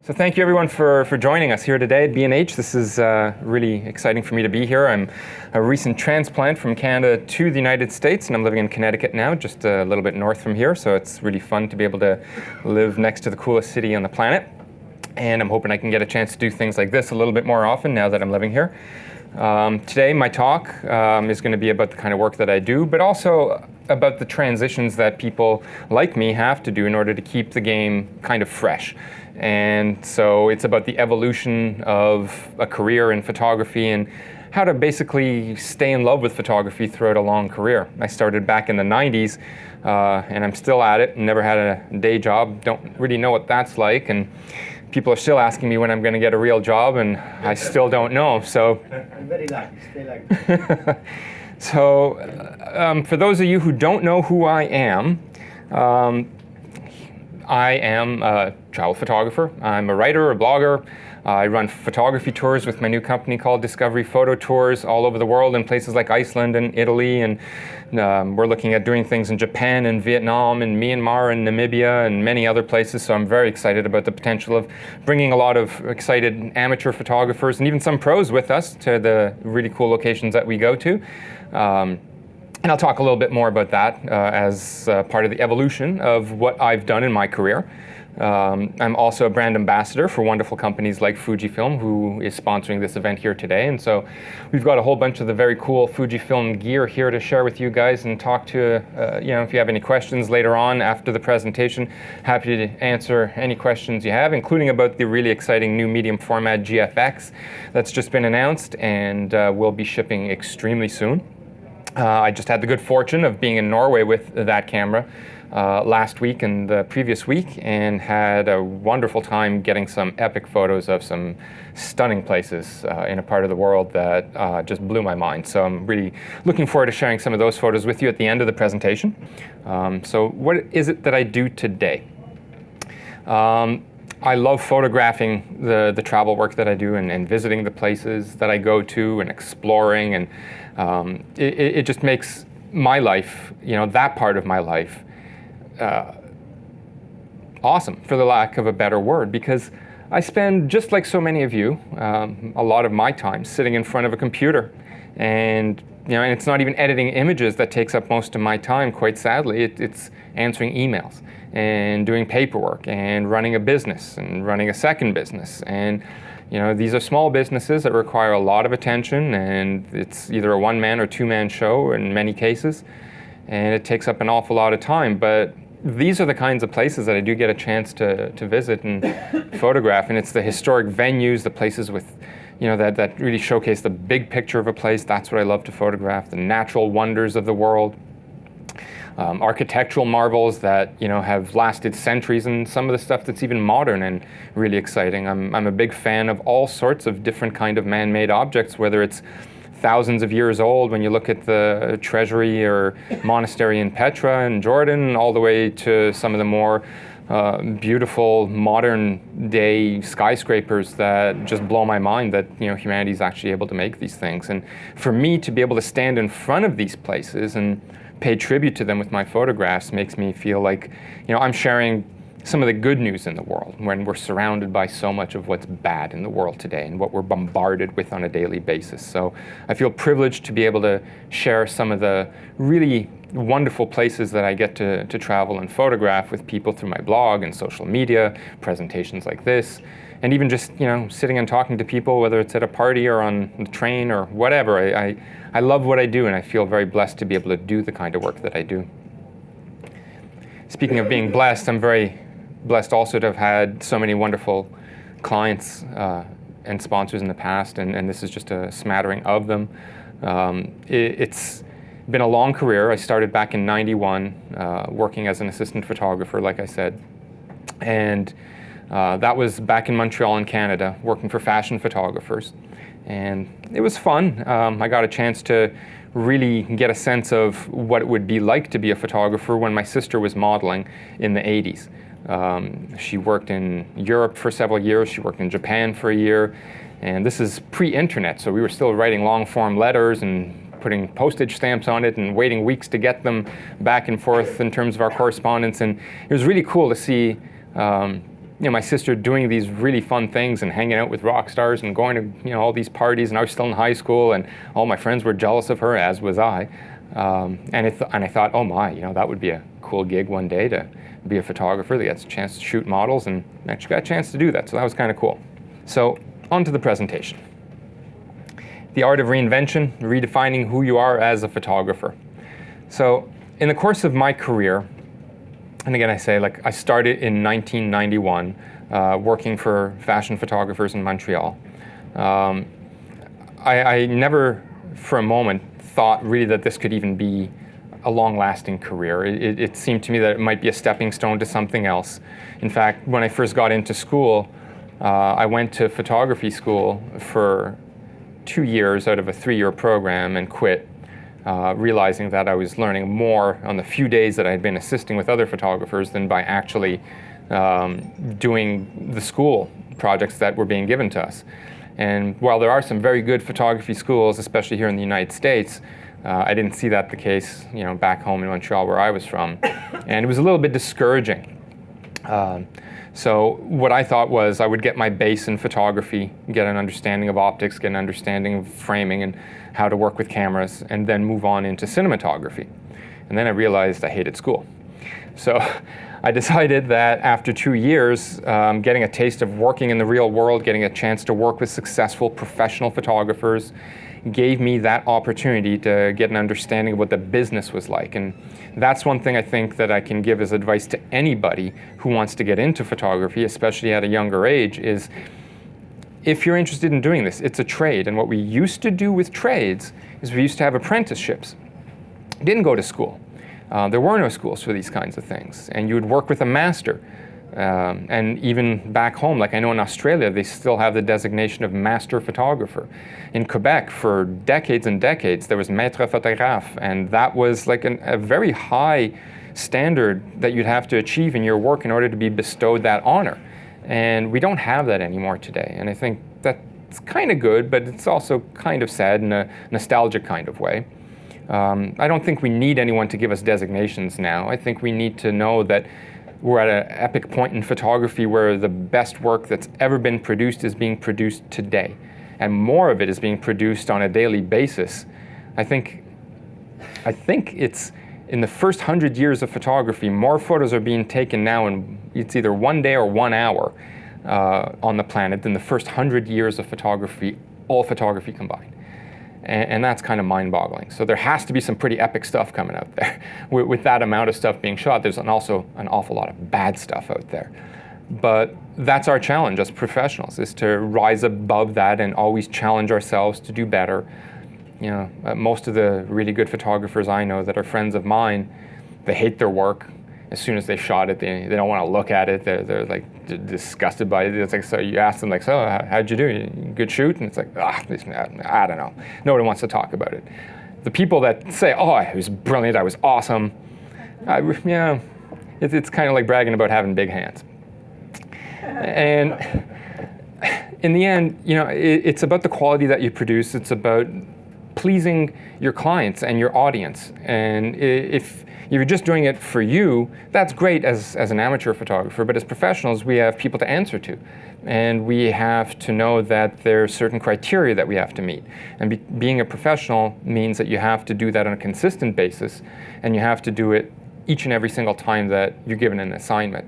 So thank you everyone for joining us here today at B&H. This is really exciting for me to be here. I'm a recent transplant from Canada to the United States, and I'm living in Connecticut now, just a little bit north from here, so it's really fun to be able to live next to the coolest city on the planet. And I'm hoping I can get a chance to do things like this a little bit more often now that I'm living here. Today my talk is going to be about the kind of work that I do, but also about the transitions that people like me have to do in order to keep the game kind of fresh. And so it's about the evolution of a career in photography and how to basically stay in love with photography throughout a long career. I started back in the 90s and I'm still at it, never had a day job, don't really know what that's like, and people are still asking me when I'm going to get a real job, and I still don't know. So, I'm very lucky, stay lucky. So, for those of you who don't know who I am a travel photographer. I'm a writer, a blogger. I run photography tours with my new company called Discovery Photo Tours all over the world in places like Iceland and Italy, and we're looking at doing things in Japan and Vietnam and Myanmar and Namibia and many other places, so I'm very excited about the potential of bringing a lot of excited amateur photographers and even some pros with us to the really cool locations that we go to. And I'll talk a little bit more about that as part of the evolution of what I've done in my career. I'm also a brand ambassador for wonderful companies like Fujifilm, who is sponsoring this event here today. And so we've got a whole bunch of the very cool Fujifilm gear here to share with you guys and talk to, if you have any questions later on after the presentation, happy to answer any questions you have, including about the really exciting new medium format GFX that's just been announced and will be shipping extremely soon. I just had the good fortune of being in Norway with that camera last week and the previous week, and had a wonderful time getting some epic photos of some stunning places in a part of the world that just blew my mind. So I'm really looking forward to sharing some of those photos with you at the end of the presentation. So what is it that I do today? I love photographing the travel work that I do and visiting the places that I go to and exploring, and it just makes my life, that part of my life, awesome, for the lack of a better word, because I spend, just like so many of you, a lot of my time sitting in front of a computer, and and it's not even editing images that takes up most of my time, quite sadly. It's answering emails and doing paperwork and running a business and running a second business. And these are small businesses that require a lot of attention, and it's either a one-man or two-man show in many cases, and it takes up an awful lot of time. But these are the kinds of places that I do get a chance to visit and photograph, and it's the historic venues, the places with that really showcase the big picture of a place. That's what I love to photograph, the natural wonders of the world. Architectural marvels that have lasted centuries, and some of the stuff that's even modern and really exciting. I'm a big fan of all sorts of different kind of man-made objects, whether it's thousands of years old when you look at the treasury or monastery in Petra in Jordan, all the way to some of the more beautiful modern day skyscrapers that just blow my mind that humanity is actually able to make these things. And for me to be able to stand in front of these places and pay tribute to them with my photographs makes me feel like I'm sharing some of the good news in the world when we're surrounded by so much of what's bad in the world today and what we're bombarded with on a daily basis. So I feel privileged to be able to share some of the really wonderful places that I get to travel and photograph with people through my blog and social media, presentations like this, and even just sitting and talking to people, whether it's at a party or on the train or whatever. I love what I do, and I feel very blessed to be able to do the kind of work that I do. Speaking of being blessed, I'm very blessed also to have had so many wonderful clients and sponsors in the past, and this is just a smattering of them. It's been a long career. I started back in '91 working as an assistant photographer, like I said, and that was back in Montreal in Canada, working for fashion photographers, and it was fun. I got a chance to really get a sense of what it would be like to be a photographer when my sister was modeling in the 80s. She worked in Europe for several years. She worked in Japan for a year. And this is pre-internet, so we were still writing long-form letters and putting postage stamps on it and waiting weeks to get them back and forth in terms of our correspondence. And it was really cool to see my sister doing these really fun things and hanging out with rock stars and going to all these parties, and I was still in high school, and all my friends were jealous of her, as was I. And I thought, oh my, that would be a cool gig one day to be a photographer that gets a chance to shoot models, and actually got a chance to do that, so that was kind of cool. So on to the presentation. The Art of Reinvention, redefining who you are as a photographer. So in the course of my career, and again I say, I started in 1991 working for fashion photographers in Montreal. I never for a moment thought really that this could even be a long-lasting career. It seemed to me that it might be a stepping stone to something else. In fact, when I first got into school, I went to photography school for 2 years out of a 3-year program and quit, realizing that I was learning more on the few days that I had been assisting with other photographers than by actually doing the school projects that were being given to us. And while there are some very good photography schools, especially here in the United States, I didn't see that the case, back home in Montreal where I was from. And it was a little bit discouraging. So what I thought was I would get my base in photography, get an understanding of optics, get an understanding of framing and how to work with cameras, and then move on into cinematography. And then I realized I hated school. So I decided that after 2 years, getting a taste of working in the real world, getting a chance to work with successful professional photographers, gave me that opportunity to get an understanding of what the business was like. And that's one thing I think that I can give as advice to anybody who wants to get into photography, especially at a younger age, is if you're interested in doing this, it's a trade. And what we used to do with trades is we used to have apprenticeships. Didn't go to school. There were no schools for these kinds of things. And you would work with a master. And even back home, I know in Australia, they still have the designation of master photographer. In Quebec, for decades and decades, there was maître photographe, and that was a very high standard that you'd have to achieve in your work in order to be bestowed that honor. And we don't have that anymore today. And I think that's kind of good, but it's also kind of sad in a nostalgic kind of way. I don't think we need anyone to give us designations now. I think we need to know that we're at an epic point in photography where the best work that's ever been produced is being produced today. And more of it is being produced on a daily basis. I think it's in the first 100 years of photography, more photos are being taken now in it's either 1 day or 1 hour on the planet than the first 100 years of photography, all photography combined. And that's kind of mind-boggling. So there has to be some pretty epic stuff coming out there. With that amount of stuff being shot, there's also an awful lot of bad stuff out there. But that's our challenge as professionals, is to rise above that and always challenge ourselves to do better. Most of the really good photographers I know that are friends of mine, they hate their work. As soon as they shot it, they don't want to look at it. They're disgusted by it. It's so you ask them so how'd you do? Good shoot? And it's I don't know. Nobody wants to talk about it. The people that say, oh, it was brilliant, I was awesome. It's kind of like bragging about having big hands. And in the end, it's about the quality that you produce. It's about pleasing your clients and your audience. And if you're just doing it for you, that's great as an amateur photographer, but as professionals, we have people to answer to. And we have to know that there are certain criteria that we have to meet. And being a professional means that you have to do that on a consistent basis, and you have to do it each and every single time that you're given an assignment.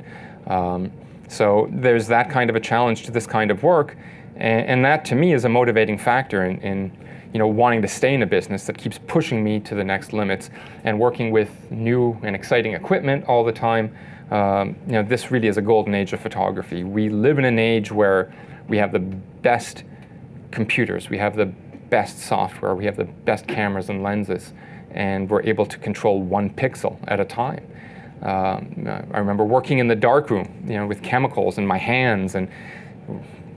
So there's that kind of a challenge to this kind of work, and that to me is a motivating factor in wanting to stay in a business that keeps pushing me to the next limits and working with new and exciting equipment all the time. This really is a golden age of photography. We live in an age where we have the best computers, we have the best software, we have the best cameras and lenses, and we're able to control 1 pixel at a time. I remember working in the darkroom, with chemicals in my hands and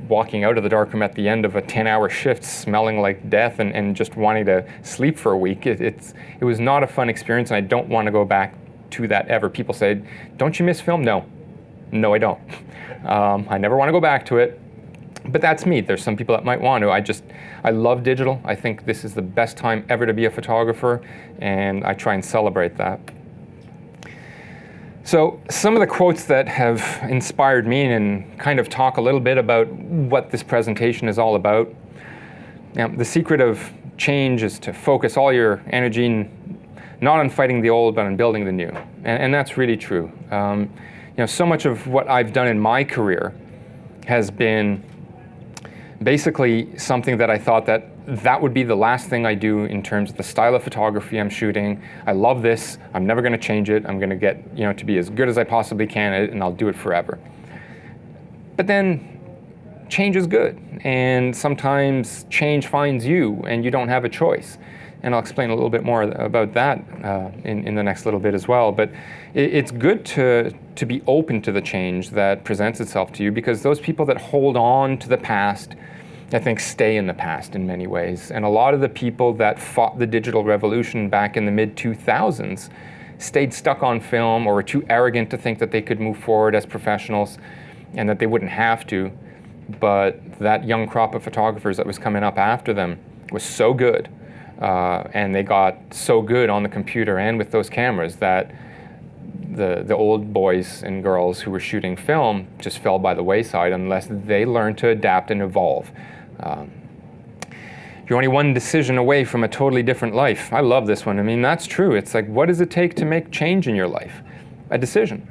walking out of the darkroom at the end of a 10-hour shift smelling like death and just wanting to sleep for a week. It was not a fun experience, and I don't want to go back to that ever. People say, don't you miss film? No, I don't. I never want to go back to it, but that's me. There's some people that might want to. I love digital. I think this is the best time ever to be a photographer, and I try and celebrate that. So some of the quotes that have inspired me and kind of talk a little bit about what this presentation is all about. Now, the secret of change is to focus all your energy not on fighting the old, but on building the new. And that's really true. So much of what I've done in my career has been basically something that I thought that would be the last thing I do in terms of the style of photography I'm shooting. I love this. I'm never going to change it. I'm going to get to be as good as I possibly can at it, and I'll do it forever. But then change is good, and sometimes change finds you, and you don't have a choice. And I'll explain a little bit more about that in the next little bit as well. But it's good to be open to the change that presents itself to you, because those people that hold on to the past, I think, stay in the past in many ways. And a lot of the people that fought the digital revolution back in the mid-2000s stayed stuck on film, or were too arrogant to think that they could move forward as professionals and that they wouldn't have to. But that young crop of photographers that was coming up after them was so good. And they got so good on the computer and with those cameras that the old boys and girls who were shooting film just fell by the wayside unless they learned to adapt and evolve. You're only one decision away from a totally different life. I love this one. I mean, that's true. It's like, what does it take to make change in your life? A decision.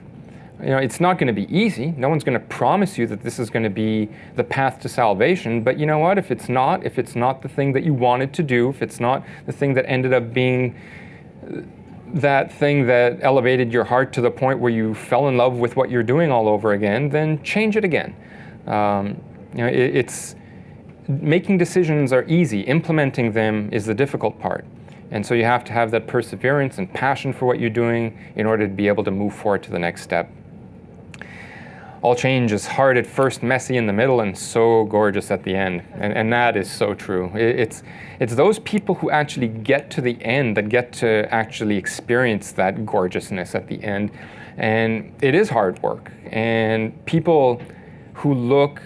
It's not going to be easy. No one's going to promise you that this is going to be the path to salvation. But you know what? If it's not the thing that you wanted to do, if it's not the thing that ended up being that thing that elevated your heart to the point where you fell in love with what you're doing all over again, then change it again. It's making decisions are easy. Implementing them is the difficult part. And so you have to have that perseverance and passion for what you're doing in order to be able to move forward to the next step. All change is hard at first, messy in the middle, and so gorgeous at the end. And that is so true. It's those people who actually get to the end that get to actually experience that gorgeousness at the end. And it is hard work. And people who look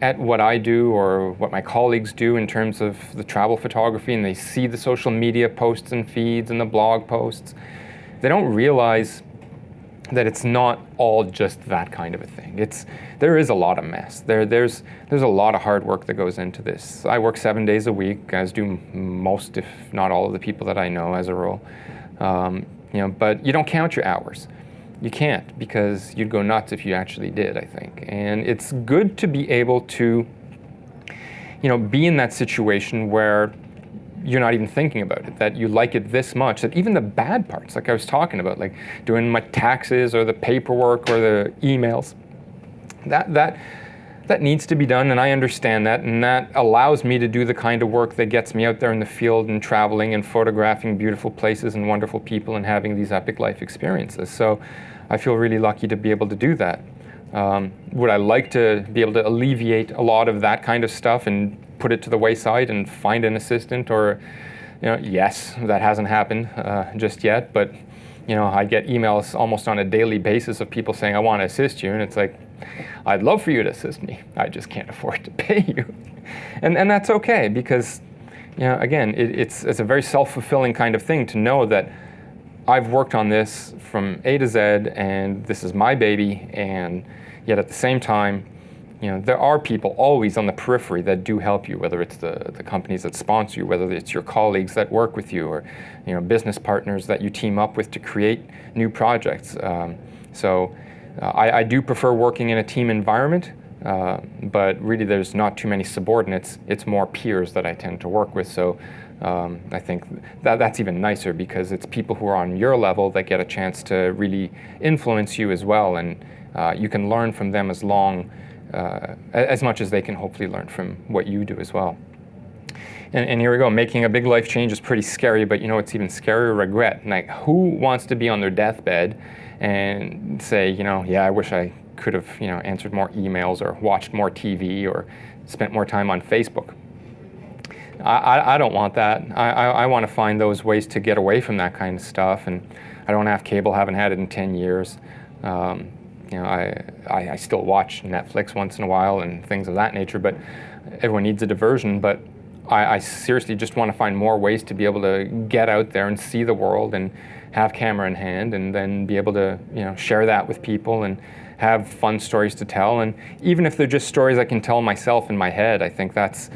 at what I do or what my colleagues do in terms of the travel photography, and they see the social media posts and feeds and the blog posts, they don't realize that it's not all just that kind of a thing. There is a lot of mess. There's a lot of hard work that goes into this. I work 7 days a week, as do most, if not all, of the people that I know as a rule. But you don't count your hours. You can't, because you'd go nuts if you actually did, I think. And it's good to be able to, be in that situation where you're not even thinking about it, that you like it this much, that even the bad parts, like I was talking about, like doing my taxes or the paperwork or the emails, that needs to be done, and I understand that, and that allows me to do the kind of work that gets me out there in the field and traveling and photographing beautiful places and wonderful people and having these epic life experiences. So I feel really lucky to be able to do that. Would I like to be able to alleviate a lot of that kind of stuff and put it to the wayside and find an assistant? Or, yes, that hasn't happened just yet, but I get emails almost on a daily basis of people saying, I want to assist you, and it's like, I'd love for you to assist me. I just can't afford to pay you. And that's okay, because, again, it's a very self-fulfilling kind of thing to know that I've worked on this from A to Z, and this is my baby, and yet at the same time, there are people always on the periphery that do help you, whether it's the companies that sponsor you, whether it's your colleagues that work with you, or business partners that you team up with to create new projects. I do prefer working in a team environment, but really there's not too many subordinates. It's more peers that I tend to work with. So I think that's even nicer, because it's people who are on your level that get a chance to really influence you as well, and you can learn from them as much as they can hopefully learn from what you do as well. And here we go. Making a big life change is pretty scary, but it's even scarier, regret. Like, who wants to be on their deathbed and say, yeah, I wish I could have, answered more emails or watched more TV or spent more time on Facebook? I don't want that. I want to find those ways to get away from that kind of stuff. And I don't have cable, haven't had it in 10 years. I still watch Netflix once in a while and things of that nature, but everyone needs a diversion. But I seriously just want to find more ways to be able to get out there and see the world and have camera in hand, and then be able to, you know, share that with people and have fun stories to tell. And even if they're just stories I can tell myself in my head, I think that's,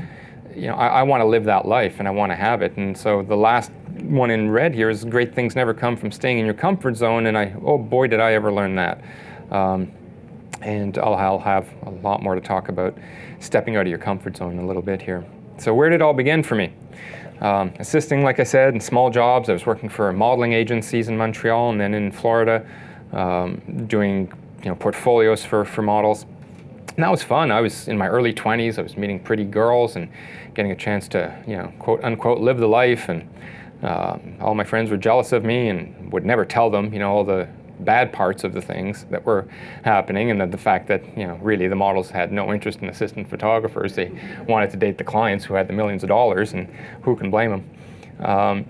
you know, I want to live that life and I want to have it. And so the last one in red here is great things never come from staying in your comfort zone. And oh boy, did I ever learn that. And I'll have a lot more to talk about stepping out of your comfort zone in a little bit here. So where did it all begin for me? Assisting, like I said, in small jobs. I was working for modeling agencies in Montreal and then in Florida, doing, you know, portfolios for models. And that was fun. I was in my early 20s. I was meeting pretty girls and getting a chance to, you know, quote unquote, live the life. And all my friends were jealous of me and would never tell them, you know, all the bad parts of the things that were happening, and the fact that, you know, really the models had no interest in assistant photographers. They wanted to date the clients who had the millions of dollars, and who can blame them?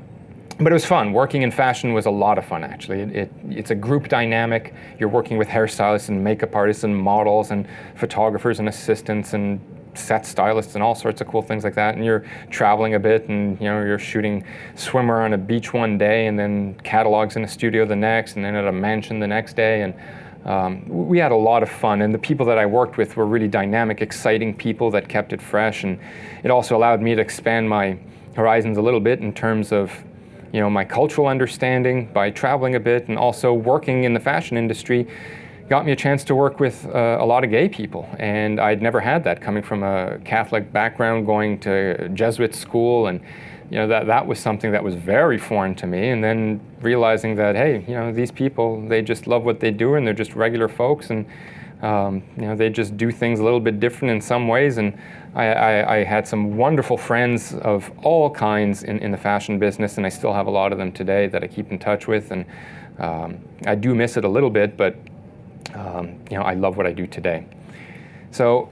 But it was fun. Working in fashion was a lot of fun, actually. It's a group dynamic. You're working with hairstylists and makeup artists and models and photographers and assistants and set stylists and all sorts of cool things like that. And you're traveling a bit, and, you know, you're shooting swimmer on a beach one day, and then catalogs in a studio the next, and then at a mansion the next day. And we had a lot of fun. And the people that I worked with were really dynamic, exciting people that kept it fresh. And it also allowed me to expand my horizons a little bit in terms of, you know, my cultural understanding by traveling a bit, and also working in the fashion industry got me a chance to work with a lot of gay people. And I'd never had that, coming from a Catholic background, going to Jesuit school, and, you know, that was something that was very foreign to me. And then realizing that, hey, you know, these people, they just love what they do, and they're just regular folks, and you know, they just do things a little bit different in some ways. And I had some wonderful friends of all kinds in the fashion business, and I still have a lot of them today that I keep in touch with. And I do miss it a little bit, but you know, I love what I do today. So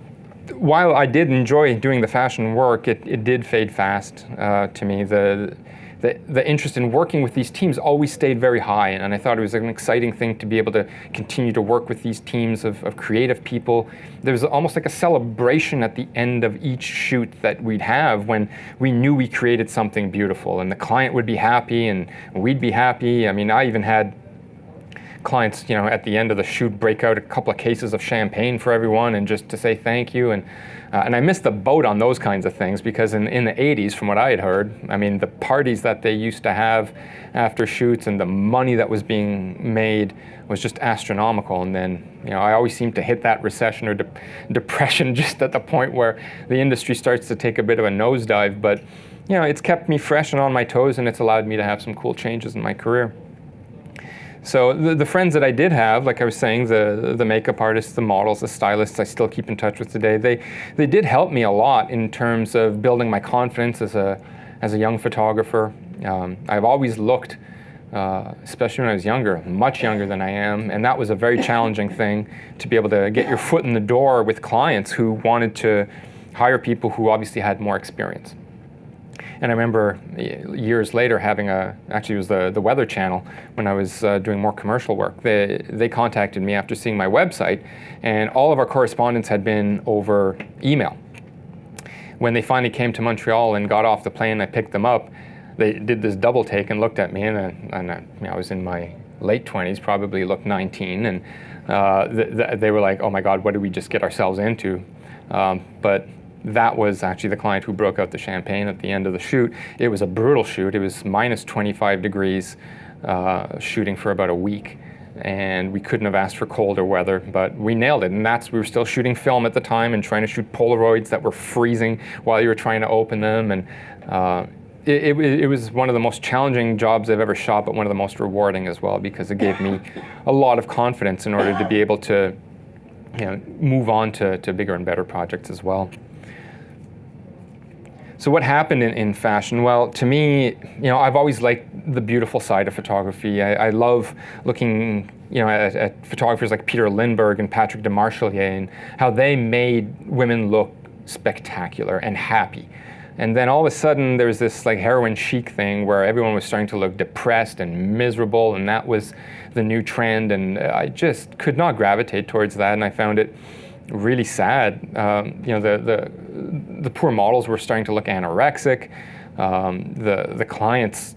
while I did enjoy doing the fashion work, it did fade fast to me. The interest in working with these teams always stayed very high, and I thought it was an exciting thing to be able to continue to work with these teams of creative people. There was almost like a celebration at the end of each shoot that we'd have, when we knew we created something beautiful, and the client would be happy and we'd be happy. I mean, I even had clients, you know, at the end of the shoot break out a couple of cases of champagne for everyone, and just to say thank you. And I missed the boat on those kinds of things, because in the 80s, from what I had heard, I mean, the parties that they used to have after shoots and the money that was being made was just astronomical. And then, you know, I always seemed to hit that recession or depression just at the point where the industry starts to take a bit of a nosedive. But, you know, it's kept me fresh and on my toes, and it's allowed me to have some cool changes in my career. So the friends that I did have, like I was saying, the makeup artists, the models, the stylists, I still keep in touch with today. They did help me a lot in terms of building my confidence as a young photographer. I've always looked, especially when I was younger, much younger than I am, and that was a very challenging thing, to be able to get your foot in the door with clients who wanted to hire people who obviously had more experience. And I remember years later having actually it was the Weather Channel, when I was doing more commercial work. They contacted me after seeing my website, and all of our correspondence had been over email. When they finally came to Montreal and got off the plane, I picked them up. They did this double take and looked at me, and I was in my late 20s, probably looked 19, and they were like, "Oh my God, what did we just get ourselves into?" But that was actually the client who broke out the champagne at the end of the shoot. It was a brutal shoot. It was minus 25 degrees, shooting for about a week. And we couldn't have asked for colder weather, but we nailed it. And we were still shooting film at the time and trying to shoot Polaroids that were freezing while you were trying to open them. And it was one of the most challenging jobs I've ever shot, but one of the most rewarding as well, because it gave me a lot of confidence in order to be able to, you know, move on to bigger and better projects as well. So what happened in fashion? Well, to me, you know, I've always liked the beautiful side of photography. I love looking, you know, at photographers like Peter Lindbergh and Patrick DeMarchelier, and how they made women look spectacular and happy. And then all of a sudden there's this like heroin chic thing where everyone was starting to look depressed and miserable, and that was the new trend, and I just could not gravitate towards that, and I found it really sad. The poor models were starting to look anorexic. The clients,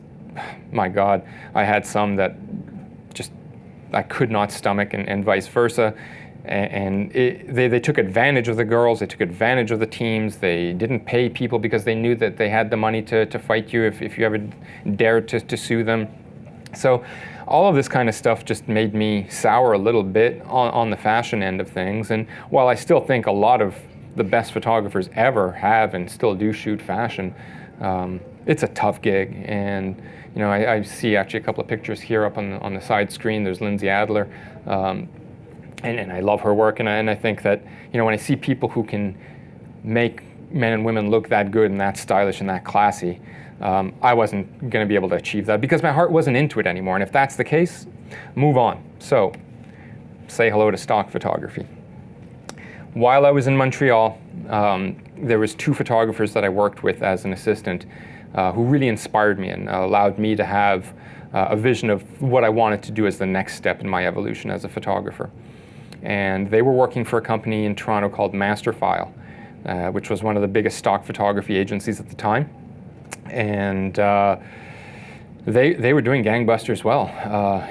my God, I had some that just I could not stomach, and vice versa. And they took advantage of the girls, they took advantage of the teams, they didn't pay people because they knew that they had the money to fight you if you ever dared to sue them. So all of this kind of stuff just made me sour a little bit on the fashion end of things. And while I still think a lot of the best photographers ever have and still do shoot fashion, it's a tough gig. And I see actually a couple of pictures here up on the side screen. There's Lindsay Adler. And I love her work, and I think that when I see people who can make men and women look that good and that stylish and that classy, I wasn't going to be able to achieve that because my heart wasn't into it anymore. And if that's the case, move on. So say hello to stock photography. While I was in Montreal, there was 2 photographers that I worked with as an assistant who really inspired me and allowed me to have a vision of what I wanted to do as the next step in my evolution as a photographer. And they were working for a company in Toronto called Masterfile, which was one of the biggest stock photography agencies at the time. And they were doing gangbusters well.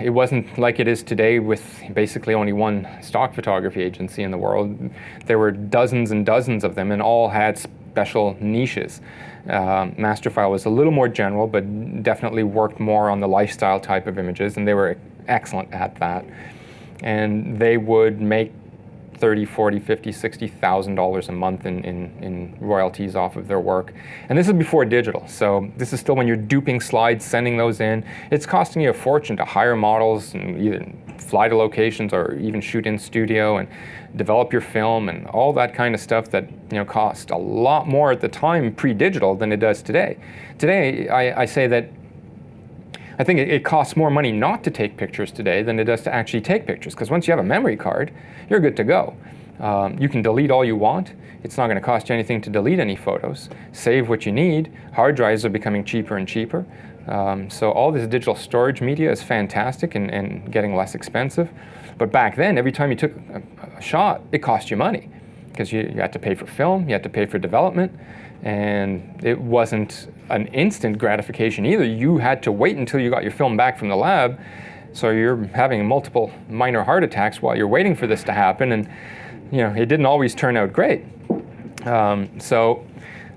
It wasn't like it is today with basically only one stock photography agency in the world. There were dozens and dozens of them, and all had special niches. Masterfile was a little more general, but definitely worked more on the lifestyle type of images, and they were excellent at that. And they would make $30,000, $40,000, $50,000, $60,000 a month in royalties off of their work. And this is before digital, so this is still when you're duping slides, sending those in. It's costing you a fortune to hire models and either fly to locations or even shoot in studio and develop your film and all that kind of stuff that cost a lot more at the time pre-digital than it does today. Today, I say that I think it costs more money not to take pictures today than it does to actually take pictures, because once you have a memory card, you're good to go. You can delete all you want. It's not going to cost you anything to delete any photos. Save what you need. Hard drives are becoming cheaper and cheaper. So all this digital storage media is fantastic and getting less expensive. But back then, every time you took a shot, it cost you money, because you had to pay for film, you had to pay for development, and it wasn't an instant gratification either. You had to wait until you got your film back from the lab, so you're having multiple minor heart attacks while you're waiting for this to happen, and it didn't always turn out great. So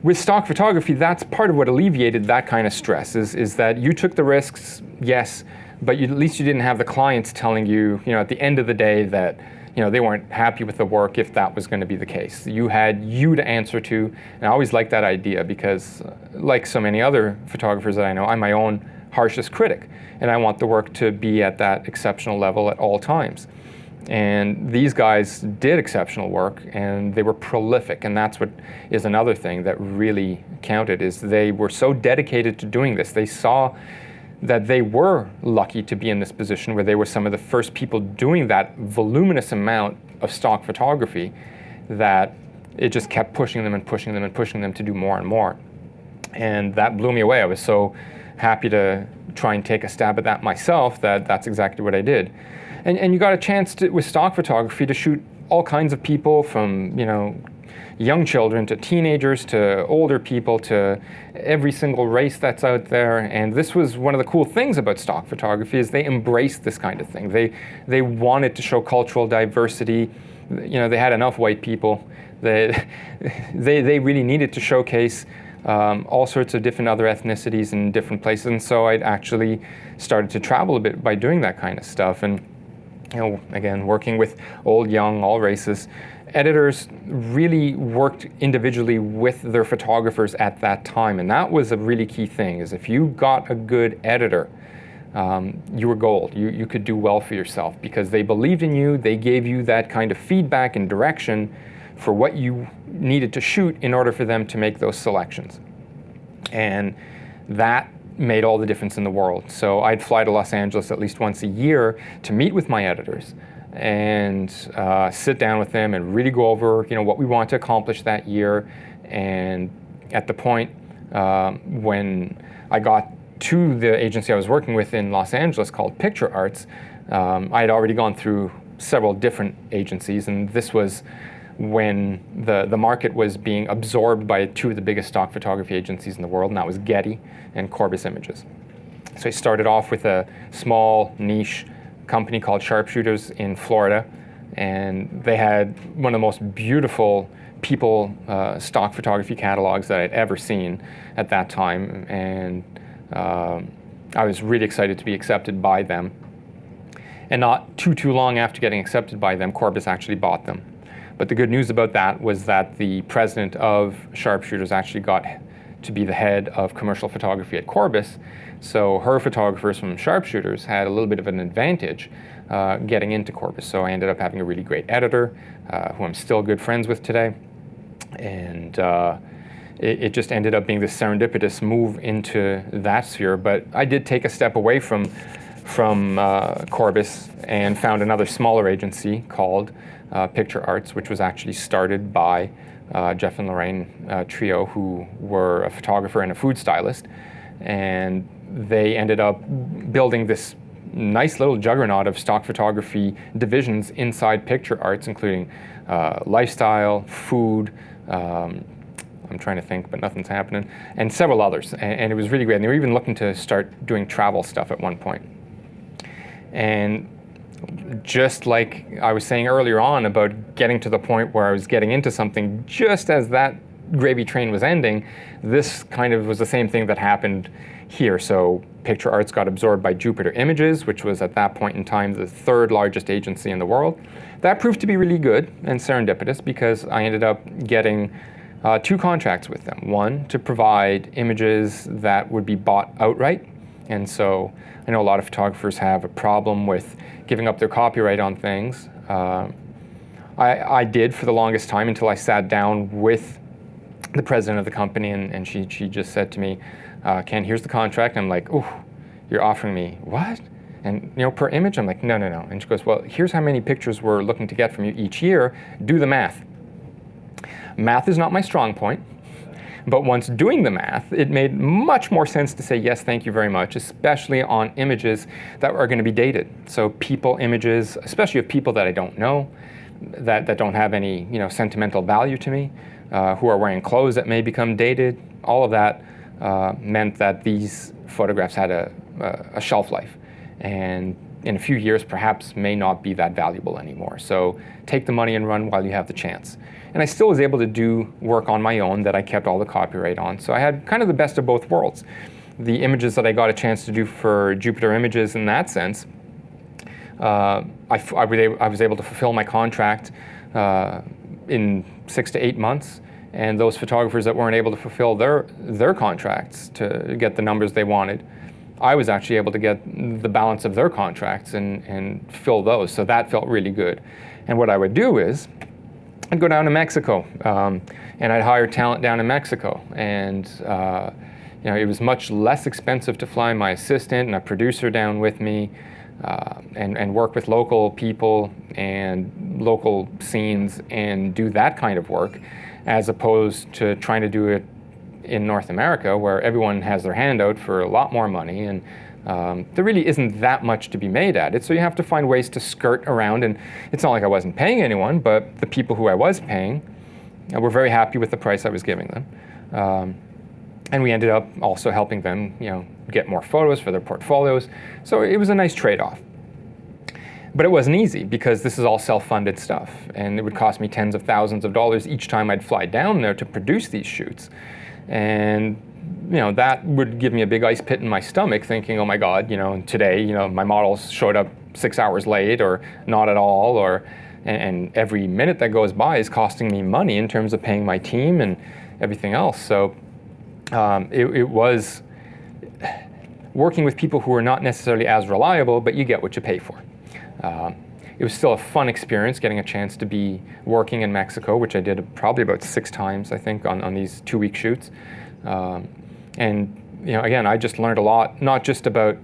with stock photography, that's part of what alleviated that kind of stress, is that you took the risks, yes, but at least you didn't have the clients telling you, at the end of the day that they weren't happy with the work if that was going to be the case. You had you to answer to, and I always like that idea because, like so many other photographers that I know, I'm my own harshest critic, and I want the work to be at that exceptional level at all times. And these guys did exceptional work, and they were prolific, and that's what is another thing that really counted, is they were so dedicated to doing this. They saw that they were lucky to be in this position where they were some of the first people doing that voluminous amount of stock photography, that it just kept pushing them and pushing them and pushing them to do more and more. And that blew me away. I was so happy to try and take a stab at that myself that that's exactly what I did. And you got a chance to, with stock photography, to shoot all kinds of people from, young children to teenagers to older people to every single race that's out there. And this was one of the cool things about stock photography, is they embraced this kind of thing. They wanted to show cultural diversity. They had enough white people. They really needed to showcase all sorts of different other ethnicities in different places. And so I'd actually started to travel a bit by doing that kind of stuff. And again, working with old, young, all races. Editors really worked individually with their photographers at that time, and that was a really key thing, is if you got a good editor, you were gold. You could do well for yourself because they believed in you, they gave you that kind of feedback and direction for what you needed to shoot in order for them to make those selections. And that made all the difference in the world. So I'd fly to Los Angeles at least once a year to meet with my editors and sit down with them and really go over what we want to accomplish that year. And at the point when I got to the agency I was working with in Los Angeles called Picture Arts, I had already gone through several different agencies, and this was when the market was being absorbed by two of the biggest stock photography agencies in the world, and that was Getty and Corbis Images. So he started off with a small niche company called Sharpshooters in Florida, and they had one of the most beautiful people stock photography catalogs that I'd ever seen at that time, and I was really excited to be accepted by them. And not too long after getting accepted by them, Corbis actually bought them. But the good news about that was that the president of Sharpshooters actually got to be the head of commercial photography at Corbis. So her photographers from Sharpshooters had a little bit of an advantage getting into Corbis. So I ended up having a really great editor who I'm still good friends with today. And it just ended up being this serendipitous move into that sphere. But I did take a step away from Corbis and found another smaller agency called Picture Arts, which was actually started by Jeff and Lorraine Trio, who were a photographer and a food stylist. And they ended up building this nice little juggernaut of stock photography divisions inside Picture Arts, including lifestyle, food, I'm trying to think, but nothing's happening, and several others. And it was really great. And they were even looking to start doing travel stuff at one point. And just like I was saying earlier on about getting to the point where I was getting into something just as that gravy train was ending, this kind of was the same thing that happened here. So Picture Arts got absorbed by Jupiter Images, which was at that point in time the third largest agency in the world. That proved to be really good and serendipitous because I ended up getting 2 contracts with them. One, to provide images that would be bought outright. And so I know a lot of photographers have a problem with giving up their copyright on things. I did for the longest time until I sat down with the president of the company, and she just said to me, Ken, here's the contract. I'm like, ooh, you're offering me what? And per image? I'm like, no. And she goes, well, here's how many pictures we're looking to get from you each year. Do the math. Math is not my strong point. But once doing the math, it made much more sense to say, yes, thank you very much, especially on images that are going to be dated. So people images, especially of people that I don't know, that don't have any sentimental value to me, who are wearing clothes that may become dated, all of that meant that these photographs had a shelf life. And in a few years, perhaps may not be that valuable anymore. So take the money and run while you have the chance. And I still was able to do work on my own that I kept all the copyright on. So I had kind of the best of both worlds. The images that I got a chance to do for Jupiter Images in that sense, I was able to fulfill my contract in 6 to 8 months. And those photographers that weren't able to fulfill their contracts to get the numbers they wanted, I was actually able to get the balance of their contracts and fill those. So that felt really good. And what I would do is, I'd go down to Mexico, and I'd hire talent down in Mexico. And it was much less expensive to fly my assistant and a producer down with me, and work with local people and local scenes and do that kind of work, as opposed to trying to do it in North America, where everyone has their hand out for a lot more money, and there really isn't that much to be made at it. So you have to find ways to skirt around, and it's not like I wasn't paying anyone, but the people who I was paying were very happy with the price I was giving them. And we ended up also helping them, get more photos for their portfolios. So it was a nice trade-off. But it wasn't easy because this is all self-funded stuff, and it would cost me tens of thousands of dollars each time I'd fly down there to produce these shoots. And that would give me a big ice pit in my stomach, thinking, oh my God, today, my models showed up 6 hours late or not at all, and every minute that goes by is costing me money in terms of paying my team and everything else. So it was working with people who are not necessarily as reliable, but you get what you pay for. It was still a fun experience getting a chance to be working in Mexico, which I did probably about 6 times, I think, on these 2-week shoots. And again, I just learned a lot, not just about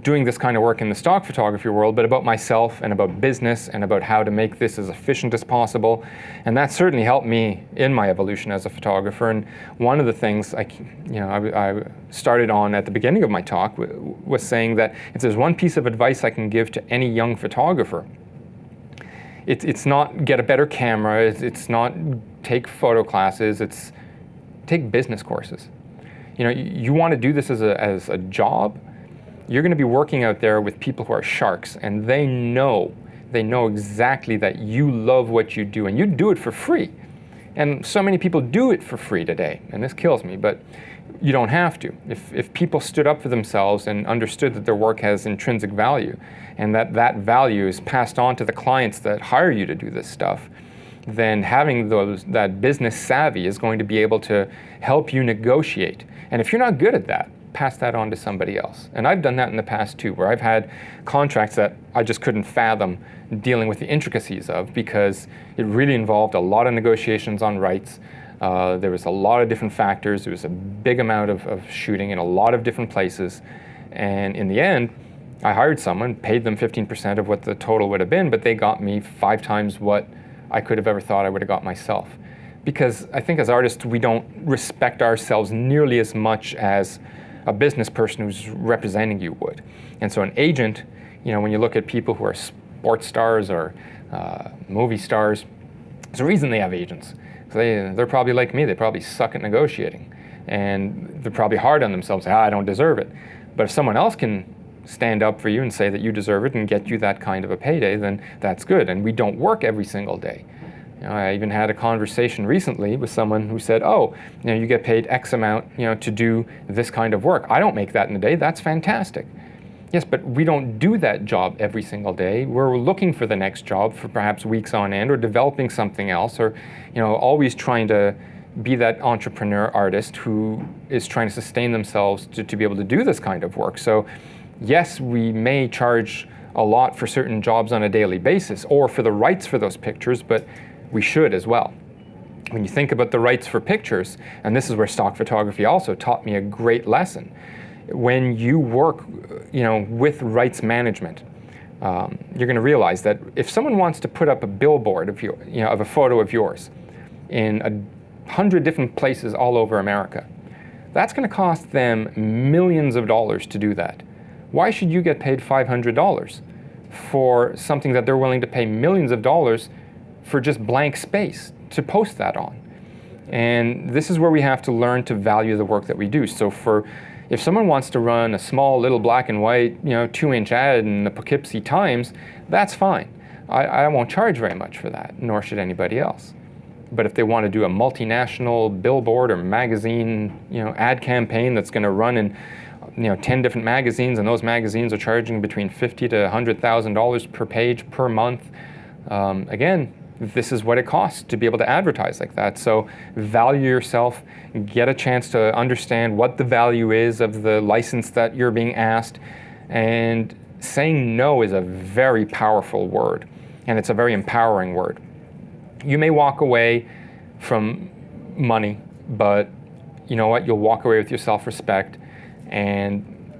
doing this kind of work in the stock photography world, but about myself and about business and about how to make this as efficient as possible. And that certainly helped me in my evolution as a photographer. And one of the things I started on at the beginning of my talk was saying that if there's one piece of advice I can give to any young photographer, it's not get a better camera, it's not take photo classes, it's take business courses. You know, you want to do this as a job, you're going to be working out there with people who are sharks, and they know exactly that you love what you do, and you do it for free. And so many people do it for free today, and this kills me, but you don't have to. If people stood up for themselves and understood that their work has intrinsic value, and that value is passed on to the clients that hire you to do this stuff, then having that business savvy is going to be able to help you negotiate. And if you're not good at that, pass that on to somebody else. And I've done that in the past too, where I've had contracts that I just couldn't fathom dealing with the intricacies of, because it really involved a lot of negotiations on rights. There was a lot of different factors. There was a big amount of shooting in a lot of different places. And in the end, I hired someone, paid them 15% of what the total would have been, but they got me 5 times what I could have ever thought I would have got myself. Because I think as artists, we don't respect ourselves nearly as much as a business person who's representing you would. And so an agent, you know, when you look at people who are sports stars or movie stars, there's a reason they have agents. They're probably like me, they probably suck at negotiating. And they're probably hard on themselves, say, I don't deserve it. But if someone else can stand up for you and say that you deserve it and get you that kind of a payday, then that's good. And we don't work every single day. You know, I even had a conversation recently with someone who said, oh, you know, you get paid X amount, you know, to do this kind of work. I don't make that in a day. That's fantastic. Yes, but we don't do that job every single day. We're looking for the next job for perhaps weeks on end, or developing something else, or, you know, always trying to be that entrepreneur artist who is trying to sustain themselves to be able to do this kind of work. So yes, we may charge a lot for certain jobs on a daily basis, or for the rights for those pictures, but we should as well. When you think about the rights for pictures, and this is where stock photography also taught me a great lesson. When you work, you know, with rights management, you're going to realize that if someone wants to put up a billboard of of a photo of yours in 100 different places all over America, that's going to cost them millions of dollars to do that. Why should you get paid $500 for something that they're willing to pay millions of dollars for just blank space to post that on? And this is where we have to learn to value the work that we do. So if someone wants to run a small little black and white, 2-inch ad in the Poughkeepsie Times, that's fine. I won't charge very much for that, nor should anybody else. But if they want to do a multinational billboard or magazine, ad campaign that's going to run in 10 different magazines, and those magazines are charging between $50,000 to $100,000 per page per month, again, this is what it costs to be able to advertise like that. So value yourself, get a chance to understand what the value is of the license that you're being asked. And saying no is a very powerful word, and it's a very empowering word. You may walk away from money, but you know what? You'll walk away with your self-respect. And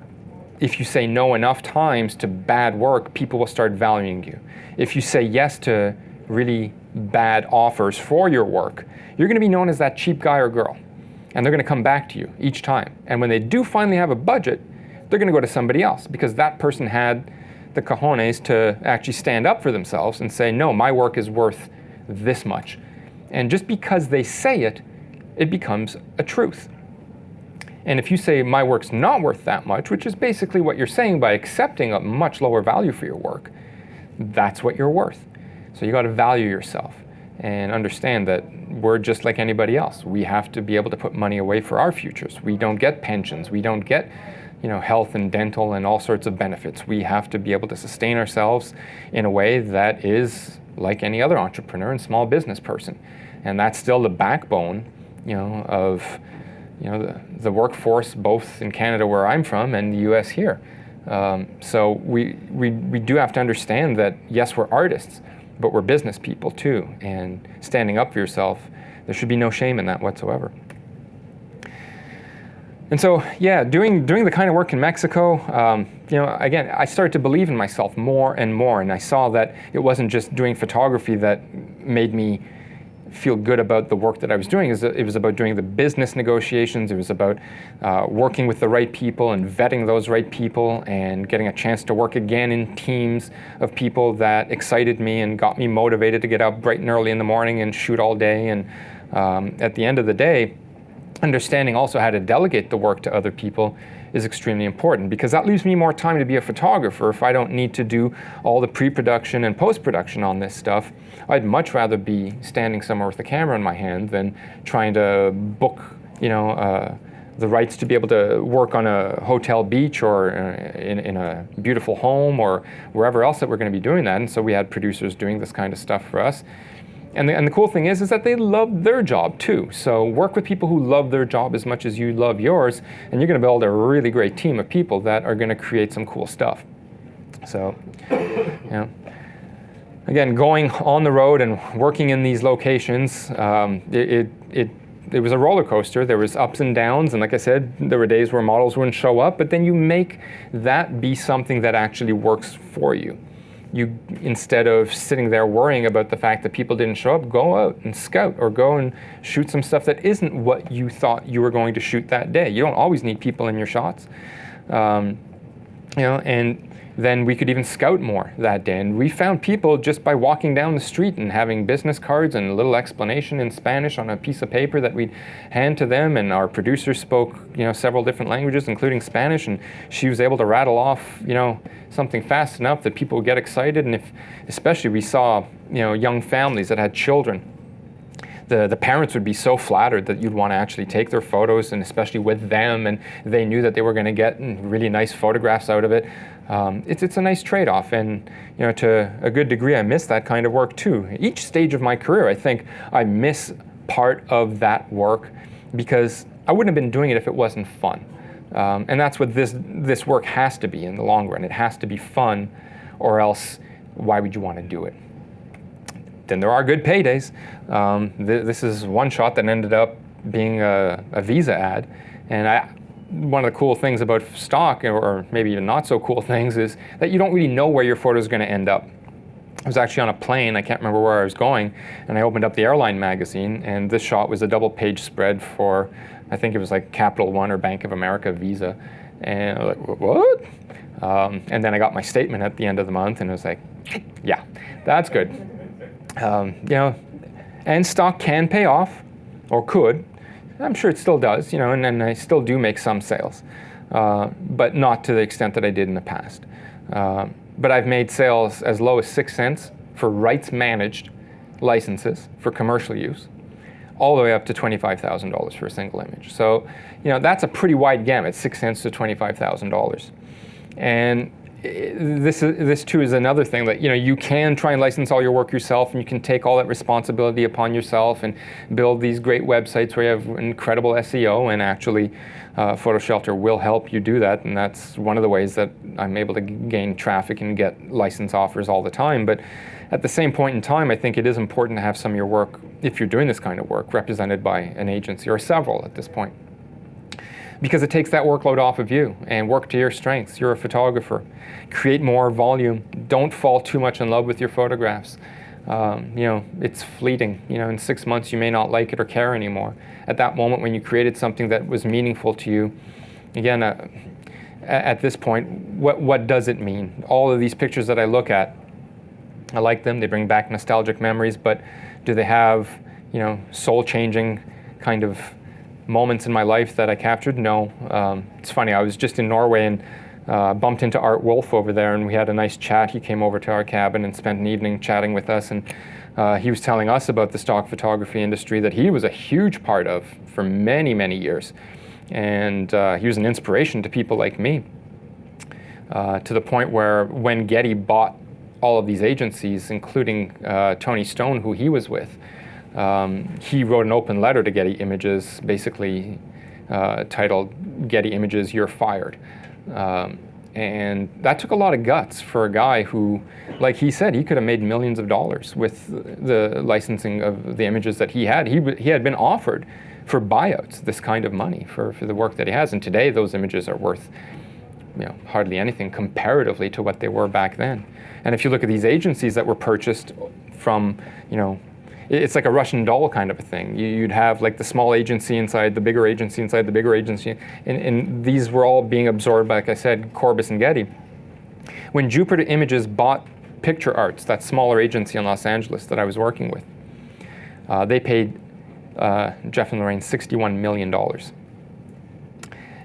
if you say no enough times to bad work, people will start valuing you. If you say yes to really bad offers for your work, you're going to be known as that cheap guy or girl. And they're going to come back to you each time. And when they do finally have a budget, they're going to go to somebody else, because that person had the cojones to actually stand up for themselves and say, no, my work is worth this much. And just because they say it, it becomes a truth. And if you say my work's not worth that much, which is basically what you're saying by accepting a much lower value for your work, that's what you're worth. So you got to value yourself and understand that we're just like anybody else. We have to be able to put money away for our futures. We don't get pensions. We don't get, health and dental and all sorts of benefits. We have to be able to sustain ourselves in a way that is like any other entrepreneur and small business person. And that's still the backbone, of the workforce, both in Canada where I'm from and the US here. So we do have to understand that, yes, we're artists, but we're business people too. And standing up for yourself, there should be no shame in that whatsoever. And so, yeah, doing the kind of work in Mexico, again, I started to believe in myself more and more, and I saw that it wasn't just doing photography that made me feel good about the work that I was doing. It was about doing the business negotiations. It was about working with the right people and vetting those right people and getting a chance to work again in teams of people that excited me and got me motivated to get up bright and early in the morning and shoot all day. And at the end of the day, understanding also how to delegate the work to other people is extremely important, because that leaves me more time to be a photographer. If I don't need to do all the pre-production and post-production on this stuff, I'd much rather be standing somewhere with a camera in my hand than trying to book, the rights to be able to work on a hotel beach or in a beautiful home or wherever else that we're going to be doing that. And so we had producers doing this kind of stuff for us. And the cool thing is that they love their job too. So work with people who love their job as much as you love yours, and you're going to build a really great team of people that are going to create some cool stuff. So, again, going on the road and working in these locations, it was a roller coaster. There was ups and downs, and like I said, there were days where models wouldn't show up, but then you make that be something that actually works for you. You, instead of sitting there worrying about the fact that people didn't show up, go out and scout or go and shoot some stuff that isn't what you thought you were going to shoot that day. You don't always need people in your shots. And then we could even scout more that day. And we found people just by walking down the street and having business cards and a little explanation in Spanish on a piece of paper that we'd hand to them. And our producer spoke, several different languages, including Spanish, and she was able to rattle off, something fast enough that people would get excited. And especially we saw, young families that had children. The parents would be so flattered that you'd want to actually take their photos, and especially with them, and they knew that they were going to get really nice photographs out of it. It's a nice trade-off, and to a good degree, I miss that kind of work too. Each stage of my career, I think I miss part of that work because I wouldn't have been doing it if it wasn't fun. And that's what this work has to be in the long run. It has to be fun, or else why would you want to do it? Then there are good paydays. This is one shot that ended up being a Visa ad. And one of the cool things about stock, or maybe even not so cool things, is that you don't really know where your photo is going to end up. I was actually on a plane, I can't remember where I was going, and I opened up the airline magazine, and this shot was a double-page spread for, I think it was like Capital One or Bank of America Visa. And I was like, what? And then I got my statement at the end of the month, and I was like, yeah, that's good. And stock can pay off, or could. I'm sure it still does, and I still do make some sales, but not to the extent that I did in the past. But I've made sales as low as 6 cents for rights-managed licenses for commercial use, all the way up to $25,000 for a single image. So, that's a pretty wide gamut, 6 cents to $25,000. And this too is another thing that you can try and license all your work yourself, and you can take all that responsibility upon yourself and build these great websites where you have incredible SEO, and actually PhotoShelter will help you do that, and that's one of the ways that I'm able to gain traffic and get license offers all the time. But at the same point in time, I think it is important to have some of your work, if you're doing this kind of work, represented by an agency or several at this point, because it takes that workload off of you and work to your strengths. You're a photographer. Create more volume. Don't fall too much in love with your photographs. It's fleeting. In 6 months you may not like it or care anymore. At that moment when you created something that was meaningful to you, again, at this point, what does it mean? All of these pictures that I look at, I like them. They bring back nostalgic memories, but do they have, soul-changing kind of moments in my life that I captured? No. It's funny, I was just in Norway and bumped into Art Wolf over there, and we had a nice chat. He came over to our cabin and spent an evening chatting with us, and he was telling us about the stock photography industry that he was a huge part of for many, many years. And he was an inspiration to people like me, to the point where when Getty bought all of these agencies, including Tony Stone, who he was with, he wrote an open letter to Getty Images, basically titled "Getty Images, You're Fired." And that took a lot of guts for a guy who, like he said, he could have made millions of dollars with the licensing of the images that he had. He had been offered for buyouts this kind of money for the work that he has. And today those images are worth hardly anything comparatively to what they were back then. And if you look at these agencies that were purchased from it's like a Russian doll kind of a thing. You'd have like the small agency inside the bigger agency inside the bigger agency, and these were all being absorbed by, like I said, Corbis and Getty. When Jupiter Images bought Picture Arts, that smaller agency in Los Angeles that I was working with, they paid Jeff and Lorraine $61 million.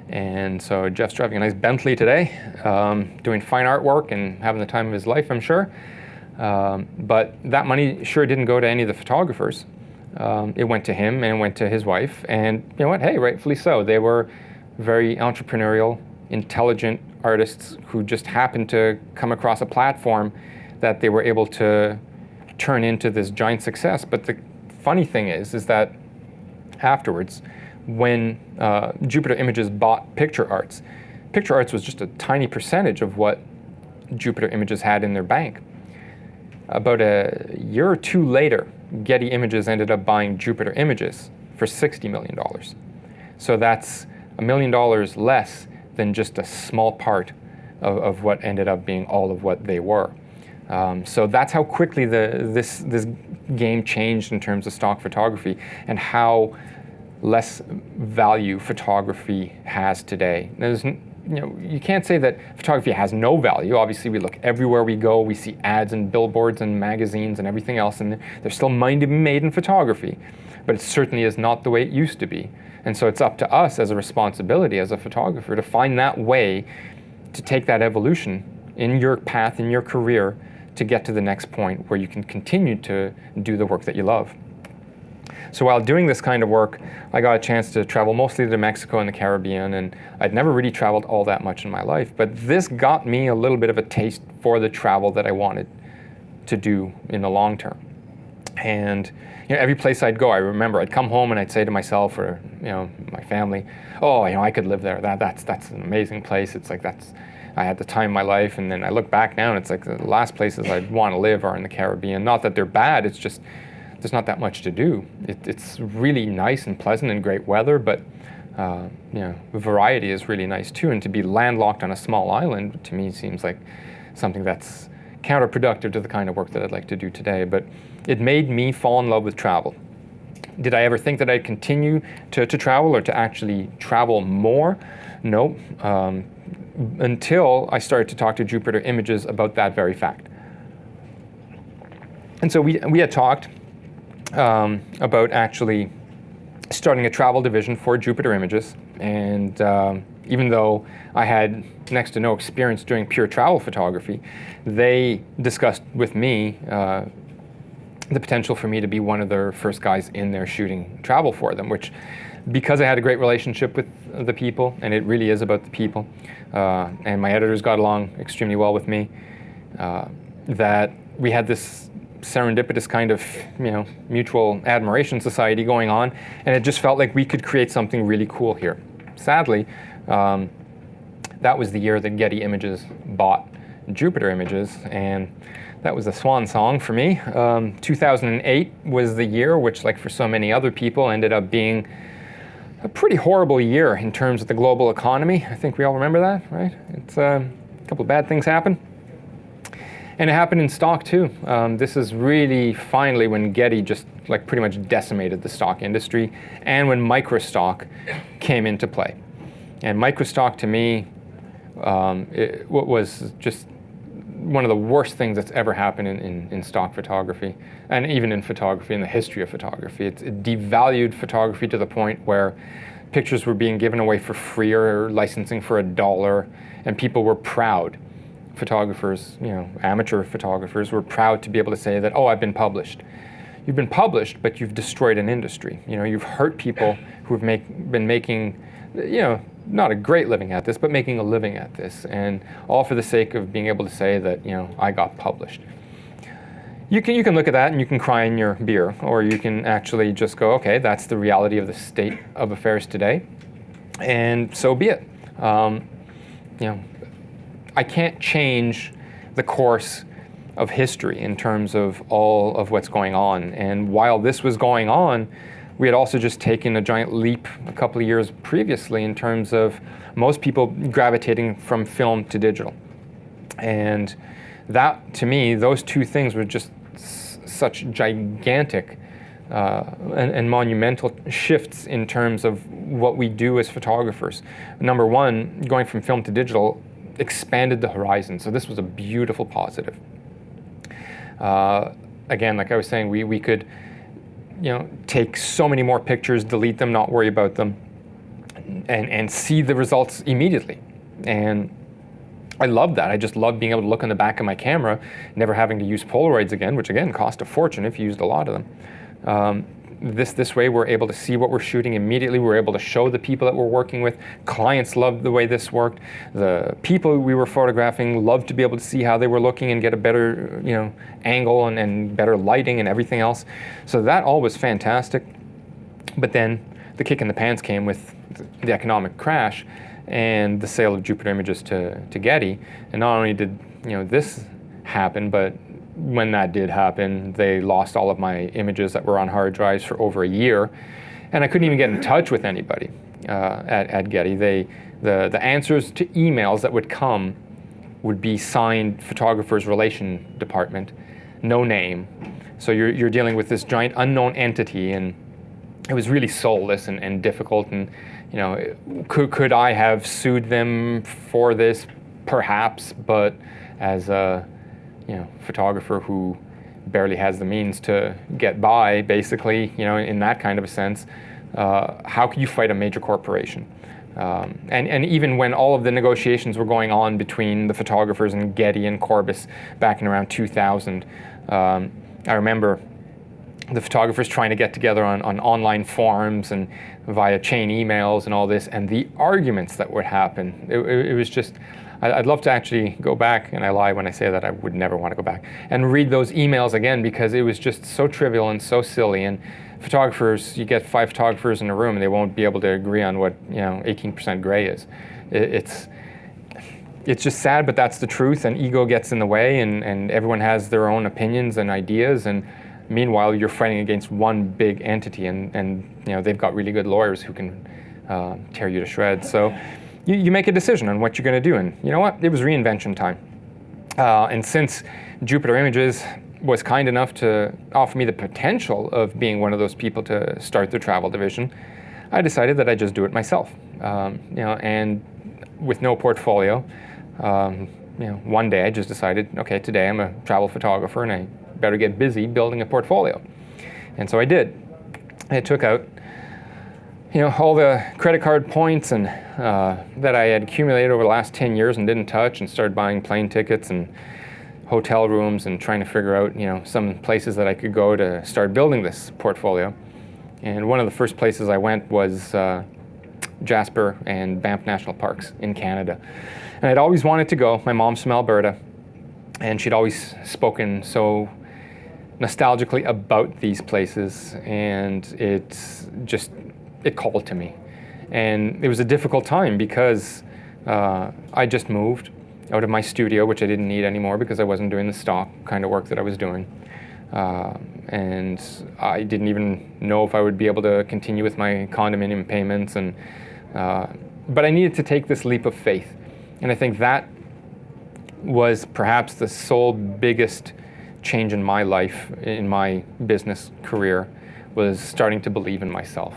And so Jeff's driving a nice Bentley today, doing fine artwork and having the time of his life, I'm sure. But that money sure didn't go to any of the photographers. It went to him and it went to his wife. And you know what? Hey, rightfully so. They were very entrepreneurial, intelligent artists who just happened to come across a platform that they were able to turn into this giant success. But the funny thing is that afterwards, when Jupiter Images bought Picture Arts was just a tiny percentage of what Jupiter Images had in their bank. About a year or two later, Getty Images ended up buying Jupiter Images for $60 million. So that's $1 million less than just a small part of what ended up being all of what they were. So that's how quickly this game changed in terms of stock photography and how less value photography has today. You can't say that photography has no value. Obviously, we look everywhere we go. We see ads and billboards and magazines and everything else, and there's still money to be made in photography. But it certainly is not the way it used to be. And so it's up to us as a responsibility as a photographer to find that way to take that evolution in your path, in your career, to get to the next point where you can continue to do the work that you love. So while doing this kind of work, I got a chance to travel mostly to Mexico and the Caribbean, and I'd never really traveled all that much in my life, but this got me a little bit of a taste for the travel that I wanted to do in the long term. And every place I'd go, I remember I'd come home and I'd say to myself or my family, oh, I could live there. That's an amazing place. It's like I had the time of my life, and then I look back now and it's like the last places I'd want to live are in the Caribbean. Not that they're bad, it's just there's not that much to do. It's really nice and pleasant and great weather, but variety is really nice too. And to be landlocked on a small island, to me, seems like something that's counterproductive to the kind of work that I'd like to do today. But it made me fall in love with travel. Did I ever think that I'd continue to travel or to actually travel more? No, until I started to talk to Jupiter Images about that very fact. And so we had talked about actually starting a travel division for Jupiter Images. And even though I had next to no experience doing pure travel photography, they discussed with me the potential for me to be one of their first guys in there shooting travel for them, which, because I had a great relationship with the people, and it really is about the people, and my editors got along extremely well with me, that we had this serendipitous kind of mutual admiration society going on, and it just felt like we could create something really cool here. Sadly, that was the year that Getty Images bought Jupiter Images, and that was a swan song for me. 2008 was the year, which, like for so many other people, ended up being a pretty horrible year in terms of the global economy. I think we all remember that, right? It's a couple of bad things happened. And it happened in stock too. This is really finally when Getty just pretty much decimated the stock industry, and when microstock came into play. And microstock to me was just one of the worst things that's ever happened in stock photography, and even in photography, in the history of photography. It devalued photography to the point where pictures were being given away for free or licensing for $1, and people were proud. Photographers, amateur photographers were proud to be able to say that, oh, I've been published. You've been published, but you've destroyed an industry. You've hurt people who've been making, not a great living at this, but making a living at this, and all for the sake of being able to say that, I got published. You can look at that and you can cry in your beer, or you can actually just go, okay, that's the reality of the state of affairs today, and so be it. I can't change the course of history in terms of all of what's going on. And while this was going on, we had also just taken a giant leap a couple of years previously in terms of most people gravitating from film to digital. And that, to me, those two things were just such gigantic and monumental shifts in terms of what we do as photographers. Number one, going from film to digital expanded the horizon, so this was a beautiful positive. Again, like I was saying, we could take so many more pictures, delete them, not worry about them, and see the results immediately. And I love that. I just love being able to look in the back of my camera, never having to use Polaroids again, which again cost a fortune if you used a lot of them. This way we're able to see what we're shooting immediately. We're able to show the people that we're working with. Clients loved the way this worked. The people we were photographing loved to be able to see how they were looking and get a better angle and better lighting and everything else. So that all was fantastic. But then the kick in the pants came with the economic crash and the sale of Jupiter Images to Getty. And not only did this happen, but when that did happen, they lost all of my images that were on hard drives for over a year, and I couldn't even get in touch with anybody at Getty. The answers to emails that would come would be signed photographer's relation department, no name. So you're dealing with this giant unknown entity, and it was really soulless and difficult. And could I have sued them for this? Perhaps, but as a photographer who barely has the means to get by, basically, in that kind of a sense, how can you fight a major corporation? And even when all of the negotiations were going on between the photographers and Getty and Corbis back in around 2000, I remember the photographers trying to get together on online forums and via chain emails and all this, and the arguments that would happen. It was just, I'd love to actually go back, and I lie when I say that I would never want to go back, and read those emails again, because it was just so trivial and so silly. And photographers, you get 5 photographers in a room and they won't be able to agree on what 18% gray is. It's just sad, but that's the truth, and ego gets in the way, and everyone has their own opinions and ideas, and meanwhile you're fighting against one big entity, and they've got really good lawyers who can tear you to shreds. So you make a decision on what you're going to do, and you know what? It was reinvention time. And since Jupiter Images was kind enough to offer me the potential of being one of those people to start the travel division, I decided that I'd just do it myself. And with no portfolio, one day I just decided, okay, today I'm a travel photographer and I better get busy building a portfolio. And so I did. I took out all the credit card points and that I had accumulated over the last 10 years and didn't touch, and started buying plane tickets and hotel rooms and trying to figure out some places that I could go to start building this portfolio. And one of the first places I went was Jasper and Banff National Parks in Canada. And I'd always wanted to go. My mom's from Alberta, and she'd always spoken so nostalgically about these places, and it called to me. And it was a difficult time because I just moved out of my studio, which I didn't need anymore because I wasn't doing the stock kind of work that I was doing. And I didn't even know if I would be able to continue with my condominium payments. But I needed to take this leap of faith. And I think that was perhaps the sole biggest change in my life, in my business career, was starting to believe in myself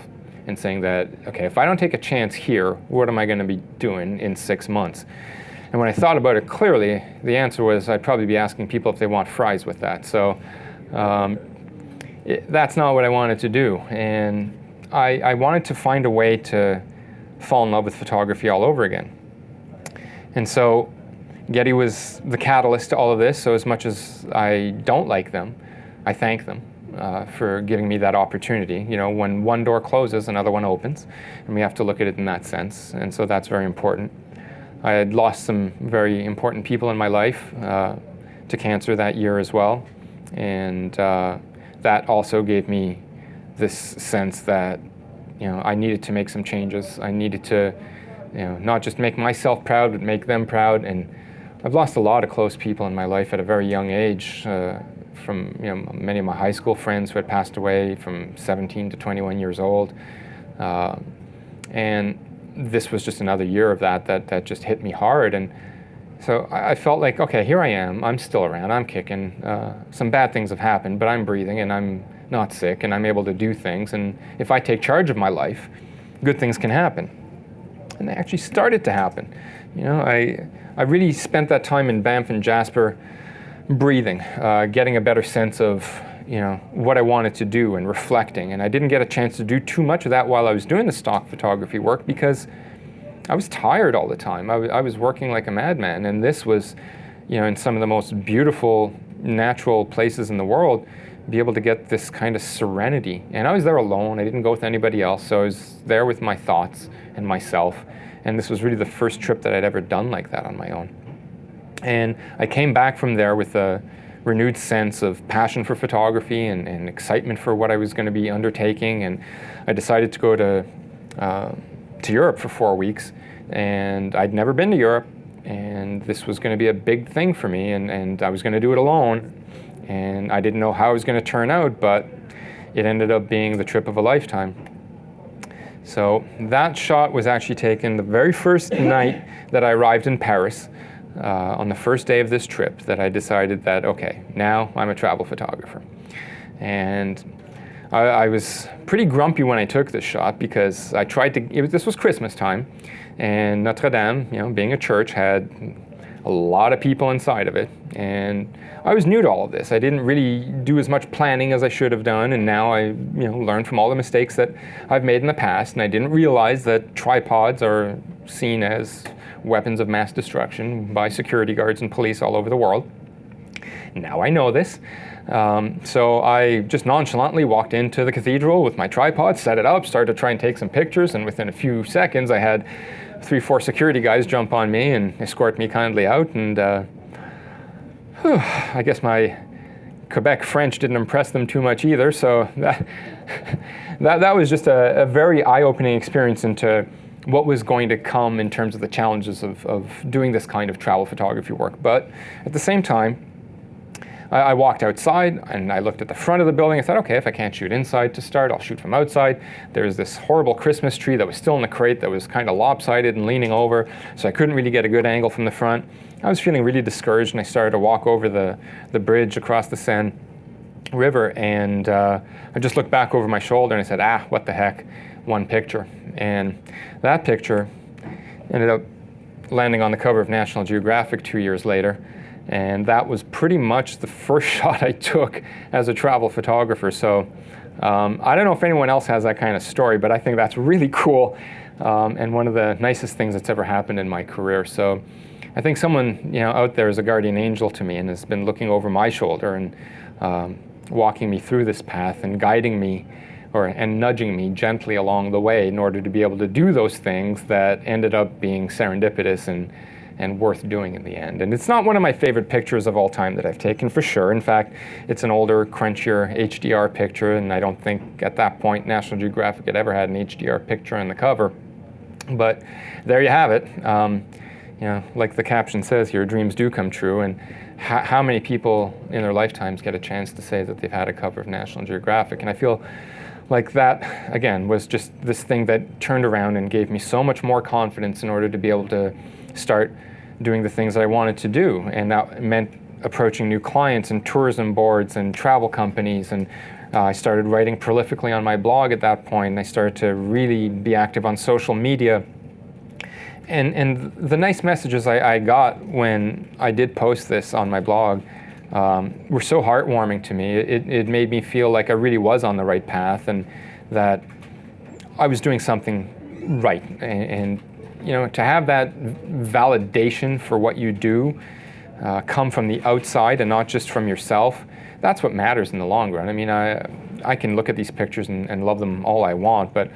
and saying that, okay, if I don't take a chance here, what am I going to be doing in 6 months? And when I thought about it clearly, the answer was I'd probably be asking people if they want fries with that. So that's not what I wanted to do. And I wanted to find a way to fall in love with photography all over again. And so Getty was the catalyst to all of this. So as much as I don't like them, I thank them for giving me that opportunity. When one door closes, another one opens, and we have to look at it in that sense. And so that's very important. I had lost some very important people in my life to cancer that year as well. And that also gave me this sense that, I needed to make some changes. I needed to, not just make myself proud, but make them proud. And I've lost a lot of close people in my life at a very young age, from many of my high school friends who had passed away from 17 to 21 years old. And this was just another year of that just hit me hard. And so I felt like, okay, here I am. I'm still around. I'm kicking. Some bad things have happened, but I'm breathing and I'm not sick, and I'm able to do things. And if I take charge of my life, good things can happen. And they actually started to happen. You know, I really spent that time in Banff and Jasper breathing, getting a better sense of, you know, what I wanted to do and reflecting. And I didn't get a chance to do too much of that while I was doing the stock photography work because I was tired all the time. I was working like a madman. And this was, you know, in some of the most beautiful natural places in the world, be able to get this kind of serenity. And I was there alone. I didn't go with anybody else. So I was there with my thoughts and myself. And this was really the first trip that I'd ever done like that on my own. And I came back from there with a renewed sense of passion for photography and excitement for what I was going to be undertaking. And I decided to go to Europe for 4 weeks. And I'd never been to Europe. And this was going to be a big thing for me. And I was going to do it alone. And I didn't know how it was going to turn out, but it ended up being the trip of a lifetime. So that shot was actually taken the very first night that I arrived in Paris, on the first day of this trip, that I decided that, okay, now I'm a travel photographer. And I was pretty grumpy when I took this shot because I tried to, this was Christmas time, and Notre Dame, you know, being a church, had a lot of people inside of it. And I was new to all of this. I didn't really do as much planning as I should have done, and now I, learned from all the mistakes that I've made in the past, and I didn't realize that tripods are seen as weapons of mass destruction by security guards and police all over the world. Now I know this. So I just nonchalantly walked into the cathedral with my tripod, set it up, started to try and take some pictures, and within a few seconds I had 3-4 security guys jump on me and escort me kindly out. And I guess my Quebec French didn't impress them too much either. So that was just a very eye-opening experience into what was going to come in terms of the challenges of doing this kind of travel photography work. But at the same time, I walked outside and I looked at the front of the building. I thought, okay, if I can't shoot inside to start, I'll shoot from outside. There's this horrible Christmas tree that was still in the crate that was kind of lopsided and leaning over, so I couldn't really get a good angle from the front. I was feeling really discouraged, and I started to walk over the bridge across the Seine River, and I just looked back over my shoulder and I said, what the heck, one picture. And that picture ended up landing on the cover of National Geographic 2 years later. And that was pretty much the first shot I took as a travel photographer. So I don't know if anyone else has that kind of story, but I think that's really cool, and one of the nicest things that's ever happened in my career. So I think someone out there is a guardian angel to me and has been looking over my shoulder and walking me through this path and guiding me and nudging me gently along the way in order to be able to do those things that ended up being serendipitous and worth doing in the end. And it's not one of my favorite pictures of all time that I've taken, for sure. In fact, it's an older, crunchier HDR picture, and I don't think at that point National Geographic had ever had an HDR picture on the cover. But there you have it. Like the caption says here, dreams do come true. And how many people in their lifetimes get a chance to say that they've had a cover of National Geographic? And I feel like that, again, was just this thing that turned around and gave me so much more confidence in order to be able to start doing the things that I wanted to do. And that meant approaching new clients and tourism boards and travel companies. And I started writing prolifically on my blog at that point. And I started to really be active on social media. And the nice messages I got when I did post this on my blog were so heartwarming to me. It made me feel like I really was on the right path and that I was doing something right. And to have that validation for what you do come from the outside and not just from yourself, that's what matters in the long run. I mean, I can look at these pictures and love them all I want, but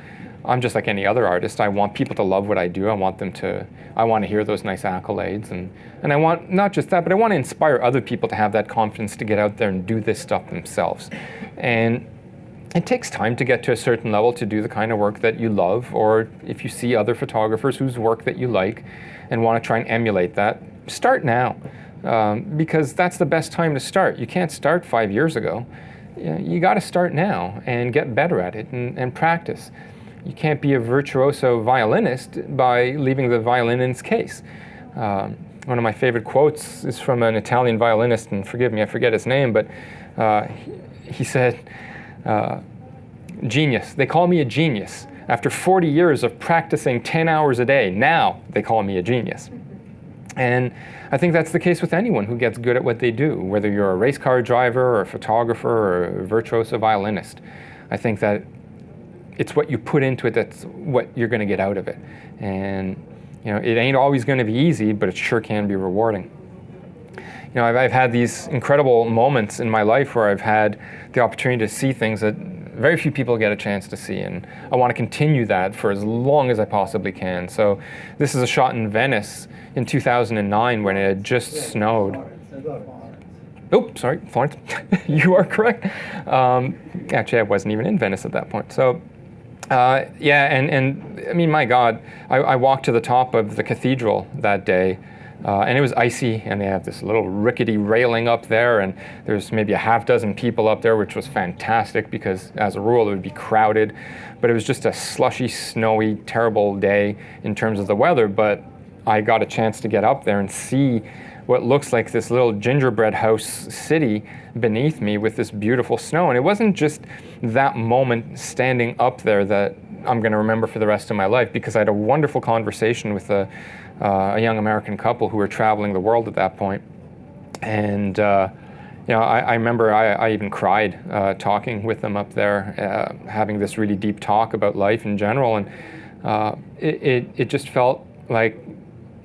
I'm just like any other artist. I want people to love what I do. I want to hear those nice accolades. And I want, not just that, but I want to inspire other people to have that confidence to get out there and do this stuff themselves. And it takes time to get to a certain level to do the kind of work that you love, or if you see other photographers whose work that you like and want to try and emulate that, start now, because that's the best time to start. You can't start 5 years ago. You got to start now and get better at it and practice. You can't be a virtuoso violinist by leaving the violin in its case. One of my favorite quotes is from an Italian violinist, and forgive me, I forget his name, but he said, Genius. They call me a genius. After 40 years of practicing 10 hours a day, now they call me a genius. And I think that's the case with anyone who gets good at what they do, whether you're a race car driver or a photographer or a virtuoso violinist. I think that it's what you put into it that's what you're going to get out of it. And it ain't always going to be easy, but it sure can be rewarding. I've had these incredible moments in my life where I've had the opportunity to see things that very few people get a chance to see, and I want to continue that for as long as I possibly can. So this is a shot in Venice in 2009 when it had just snowed. Oh, sorry, Florence. You are correct. Actually, I wasn't even in Venice at that point. So yeah, and I mean, my God, I walked to the top of the cathedral that day, and it was icy, and they have this little rickety railing up there, and there's maybe a half dozen people up there, which was fantastic because as a rule it would be crowded, but it was just a slushy, snowy, terrible day in terms of the weather. But I got a chance to get up there and see what looks like this little gingerbread house city beneath me with this beautiful snow. And it wasn't just that moment standing up there that I'm going to remember for the rest of my life, because I had a wonderful conversation with a young American couple who were traveling the world at that point. And I remember I even cried talking with them up there, having this really deep talk about life in general. And it just felt like,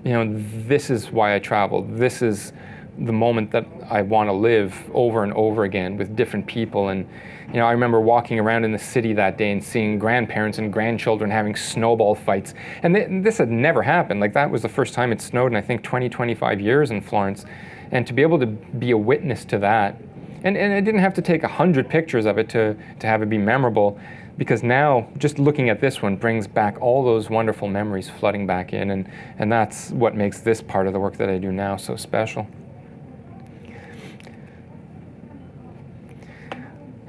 this is why I travel. This is the moment that I want to live over and over again with different people. And I remember walking around in the city that day and seeing grandparents and grandchildren having snowball fights. And this had never happened. Like, that was the first time it snowed in, I think, 25 years in Florence. And to be able to be a witness to that, and I didn't have to take 100 pictures of it to have it be memorable, because now just looking at this one brings back all those wonderful memories flooding back in. And that's what makes this part of the work that I do now so special.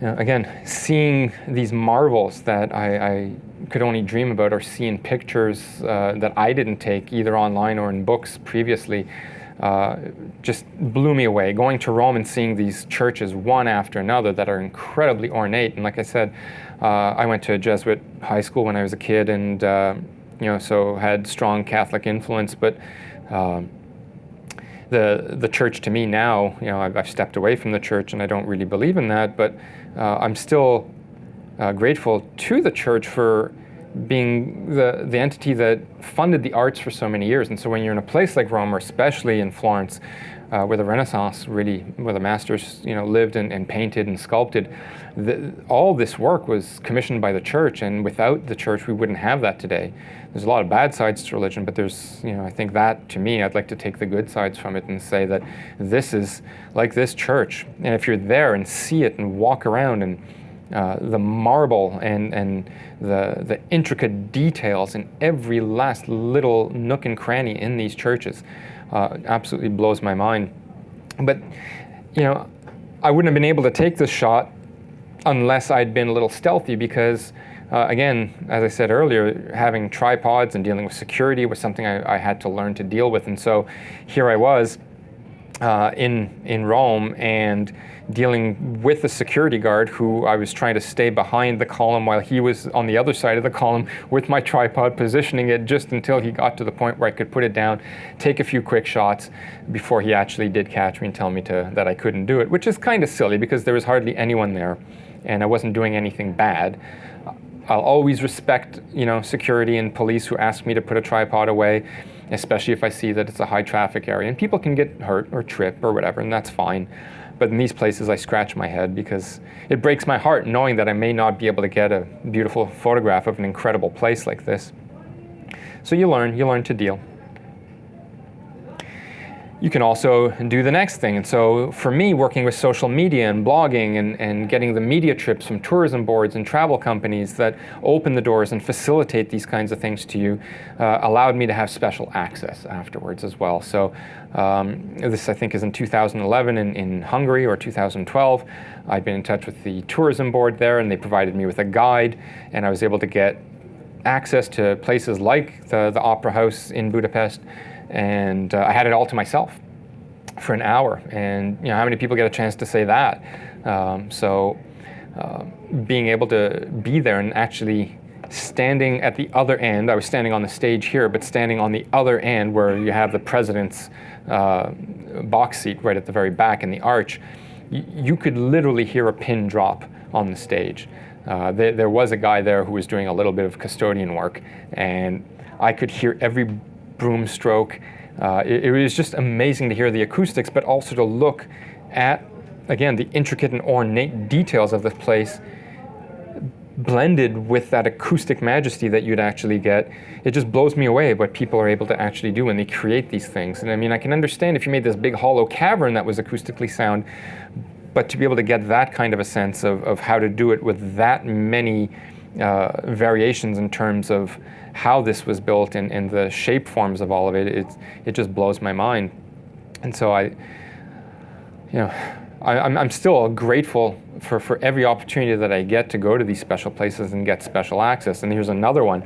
Again, seeing these marvels that I could only dream about or see in pictures that I didn't take either online or in books previously just blew me away. Going to Rome and seeing these churches one after another that are incredibly ornate. And like I said, I went to a Jesuit high school when I was a kid, and so had strong Catholic influence. But the church to me now, I've stepped away from the church and I don't really believe in that, but I'm still grateful to the church for being the entity that funded the arts for so many years. And so when you're in a place like Rome, or especially in Florence, where the Renaissance really, where the masters lived and painted and sculpted, all this work was commissioned by the church, and without the church we wouldn't have that today. There's a lot of bad sides to religion, but there's, I think that, to me, I'd like to take the good sides from it and say that this is like this church. And if you're there and see it and walk around, and the marble and the intricate details in every last little nook and cranny in these churches, absolutely blows my mind. But, I wouldn't have been able to take this shot unless I'd been a little stealthy, because again, as I said earlier, having tripods and dealing with security was something I had to learn to deal with. And so here I was in Rome, and dealing with a security guard who I was trying to stay behind the column while he was on the other side of the column with my tripod, positioning it just until he got to the point where I could put it down, take a few quick shots before he actually did catch me and tell me that I couldn't do it, which is kind of silly because there was hardly anyone there and I wasn't doing anything bad. I'll always respect, security and police who ask me to put a tripod away, especially if I see that it's a high traffic area. And people can get hurt or trip or whatever, and that's fine. But in these places, I scratch my head because it breaks my heart knowing that I may not be able to get a beautiful photograph of an incredible place like this. So you learn to deal. You can also do the next thing. And so for me, working with social media and blogging and getting the media trips from tourism boards and travel companies that open the doors and facilitate these kinds of things to you allowed me to have special access afterwards as well. So this, I think, is in 2011 in Hungary, or 2012. I've been in touch with the tourism board there, and they provided me with a guide, and I was able to get access to places like the Opera House in Budapest. And I had it all to myself for an hour. And how many people get a chance to say that? So being able to be there and actually standing at the other end. I was standing on the stage here, but standing on the other end where you have the president's box seat right at the very back in the arch, you could literally hear a pin drop on the stage. There was a guy there who was doing a little bit of custodian work, and I could hear every broom stroke. It was just amazing to hear the acoustics, but also to look at, again, the intricate and ornate details of the place blended with that acoustic majesty that you'd actually get. It just blows me away what people are able to actually do when they create these things. And I mean, I can understand if you made this big hollow cavern that was acoustically sound, but to be able to get that kind of a sense of how to do it with that many variations in terms of how this was built and the shape forms of all of it, it just blows my mind. And so I'm still grateful for every opportunity that I get to go to these special places and get special access. And here's another one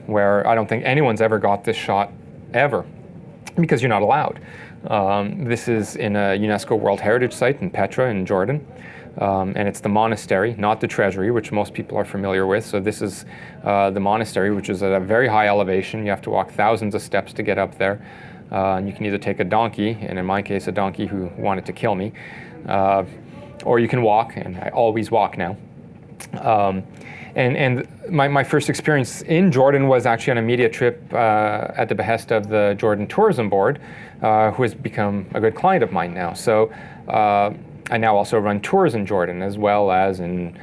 where I don't think anyone's ever got this shot ever, because you're not allowed. This is in a UNESCO World Heritage Site in Petra in Jordan. And it's the monastery, not the treasury, which most people are familiar with. So this is the monastery, which is at a very high elevation. You have to walk thousands of steps to get up there. And you can either take a donkey, and in my case, a donkey who wanted to kill me, or you can walk, and I always walk now. And my first experience in Jordan was actually on a media trip at the behest of the Jordan Tourism Board, who has become a good client of mine now. So I now also run tours in Jordan, as well as in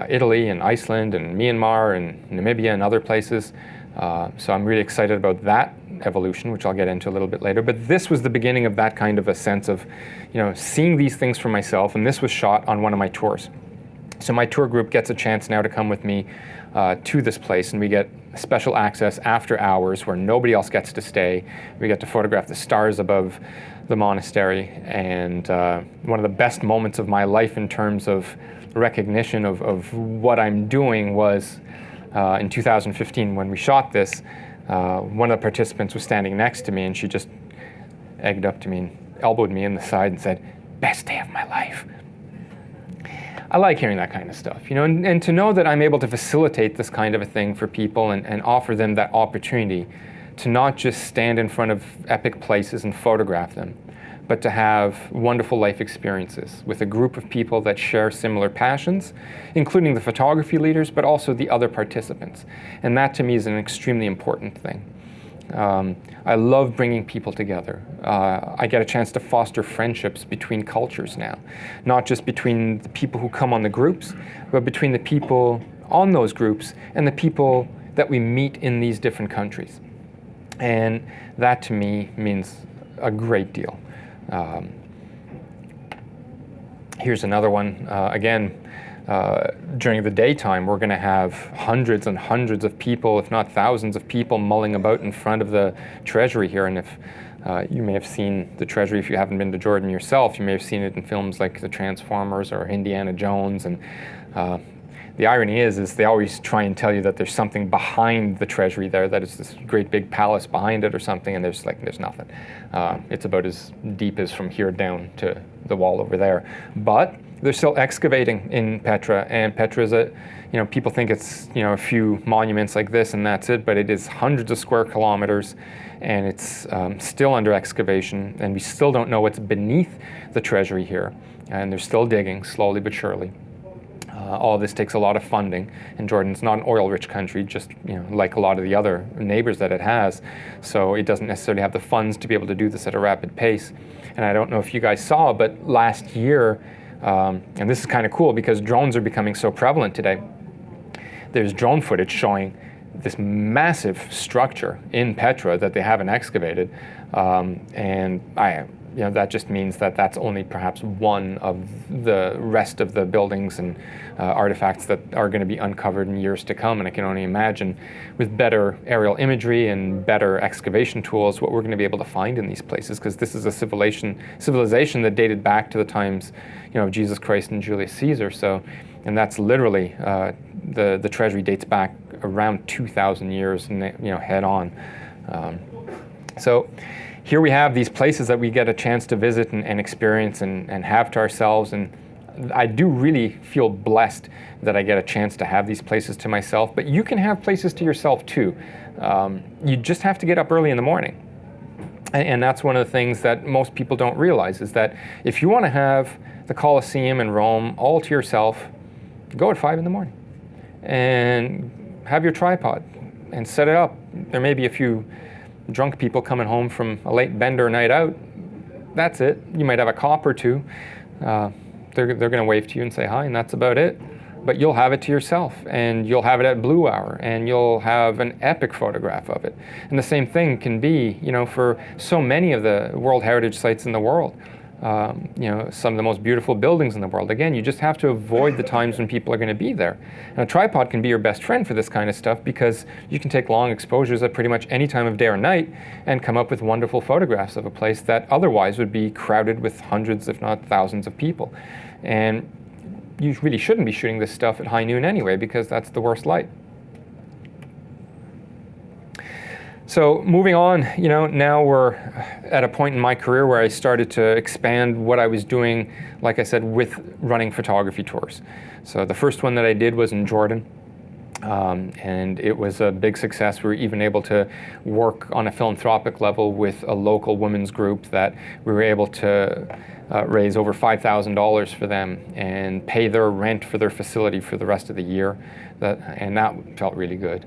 Italy and Iceland and Myanmar and Namibia and other places. So I'm really excited about that evolution, which I'll get into a little bit later. But this was the beginning of that kind of a sense of, seeing these things for myself. And this was shot on one of my tours. So my tour group gets a chance now to come with me to this place, and we get special access after hours where nobody else gets to stay. We get to photograph the stars above the monastery, and one of the best moments of my life in terms of recognition of what I'm doing was in 2015 when we shot this. One of the participants was standing next to me, and she just egged up to me and elbowed me in the side and said, "Best day of my life." I like hearing that kind of stuff, and to know that I'm able to facilitate this kind of a thing for people and offer them that opportunity to not just stand in front of epic places and photograph them, but to have wonderful life experiences with a group of people that share similar passions, including the photography leaders, but also the other participants. And that to me is an extremely important thing. I love bringing people together. I get a chance to foster friendships between cultures now, not just between the people who come on the groups, but between the people on those groups and the people that we meet in these different countries. And that to me means a great deal. Here's another one. Again, during the daytime, we're going to have hundreds and hundreds of people, if not thousands of people, mulling about in front of the treasury here. And if you may have seen the treasury, if you haven't been to Jordan yourself, you may have seen it in films like The Transformers or Indiana Jones. And the irony is they always try and tell you that there's something behind the treasury there, that it's this great big palace behind it or something, and there's nothing. It's about as deep as from here down to the wall over there. But they're still excavating in Petra, and Petra is people think it's, a few monuments like this and that's it, but it is hundreds of square kilometers, and it's still under excavation, and we still don't know what's beneath the treasury here, and they're still digging slowly but surely. All of this takes a lot of funding, and Jordan's not an oil-rich country, just like a lot of the other neighbors that it has, so it doesn't necessarily have the funds to be able to do this at a rapid pace. And I don't know if you guys saw, but last year, and this is kind of cool because drones are becoming so prevalent today, there's drone footage showing this massive structure in Petra that they haven't excavated, and that just means that that's only perhaps one of the rest of the buildings and artifacts that are going to be uncovered in years to come. And I can only imagine with better aerial imagery and better excavation tools what we're going to be able to find in these places, because this is a civilization that dated back to the times of Jesus Christ and Julius Caesar. So, and that's literally the treasury dates back around 2,000 years, head on. So here we have these places that we get a chance to visit and experience and have to ourselves. And I do really feel blessed that I get a chance to have these places to myself, but you can have places to yourself too. You just have to get up early in the morning. And that's one of the things that most people don't realize, is that if you want to have the Colosseum in Rome all to yourself, go at 5 in the morning and have your tripod and set it up. There may be a few drunk people coming home from a late bender night out. That's it. You might have a cop or two. They're going to wave to you and say hi, and that's about it. But you'll have it to yourself, and you'll have it at Blue Hour, and you'll have an epic photograph of it. And the same thing can be, for so many of the World Heritage sites in the world. Some of the most beautiful buildings in the world. Again, you just have to avoid the times when people are going to be there. And a tripod can be your best friend for this kind of stuff, because you can take long exposures at pretty much any time of day or night and come up with wonderful photographs of a place that otherwise would be crowded with hundreds, if not thousands of people. And you really shouldn't be shooting this stuff at high noon anyway, because that's the worst light. So moving on, now we're at a point in my career where I started to expand what I was doing, like I said, with running photography tours. So the first one that I did was in Jordan, and it was a big success. We were even able to work on a philanthropic level with a local women's group that we were able to raise over $5,000 for them and pay their rent for their facility for the rest of the year. And that felt really good.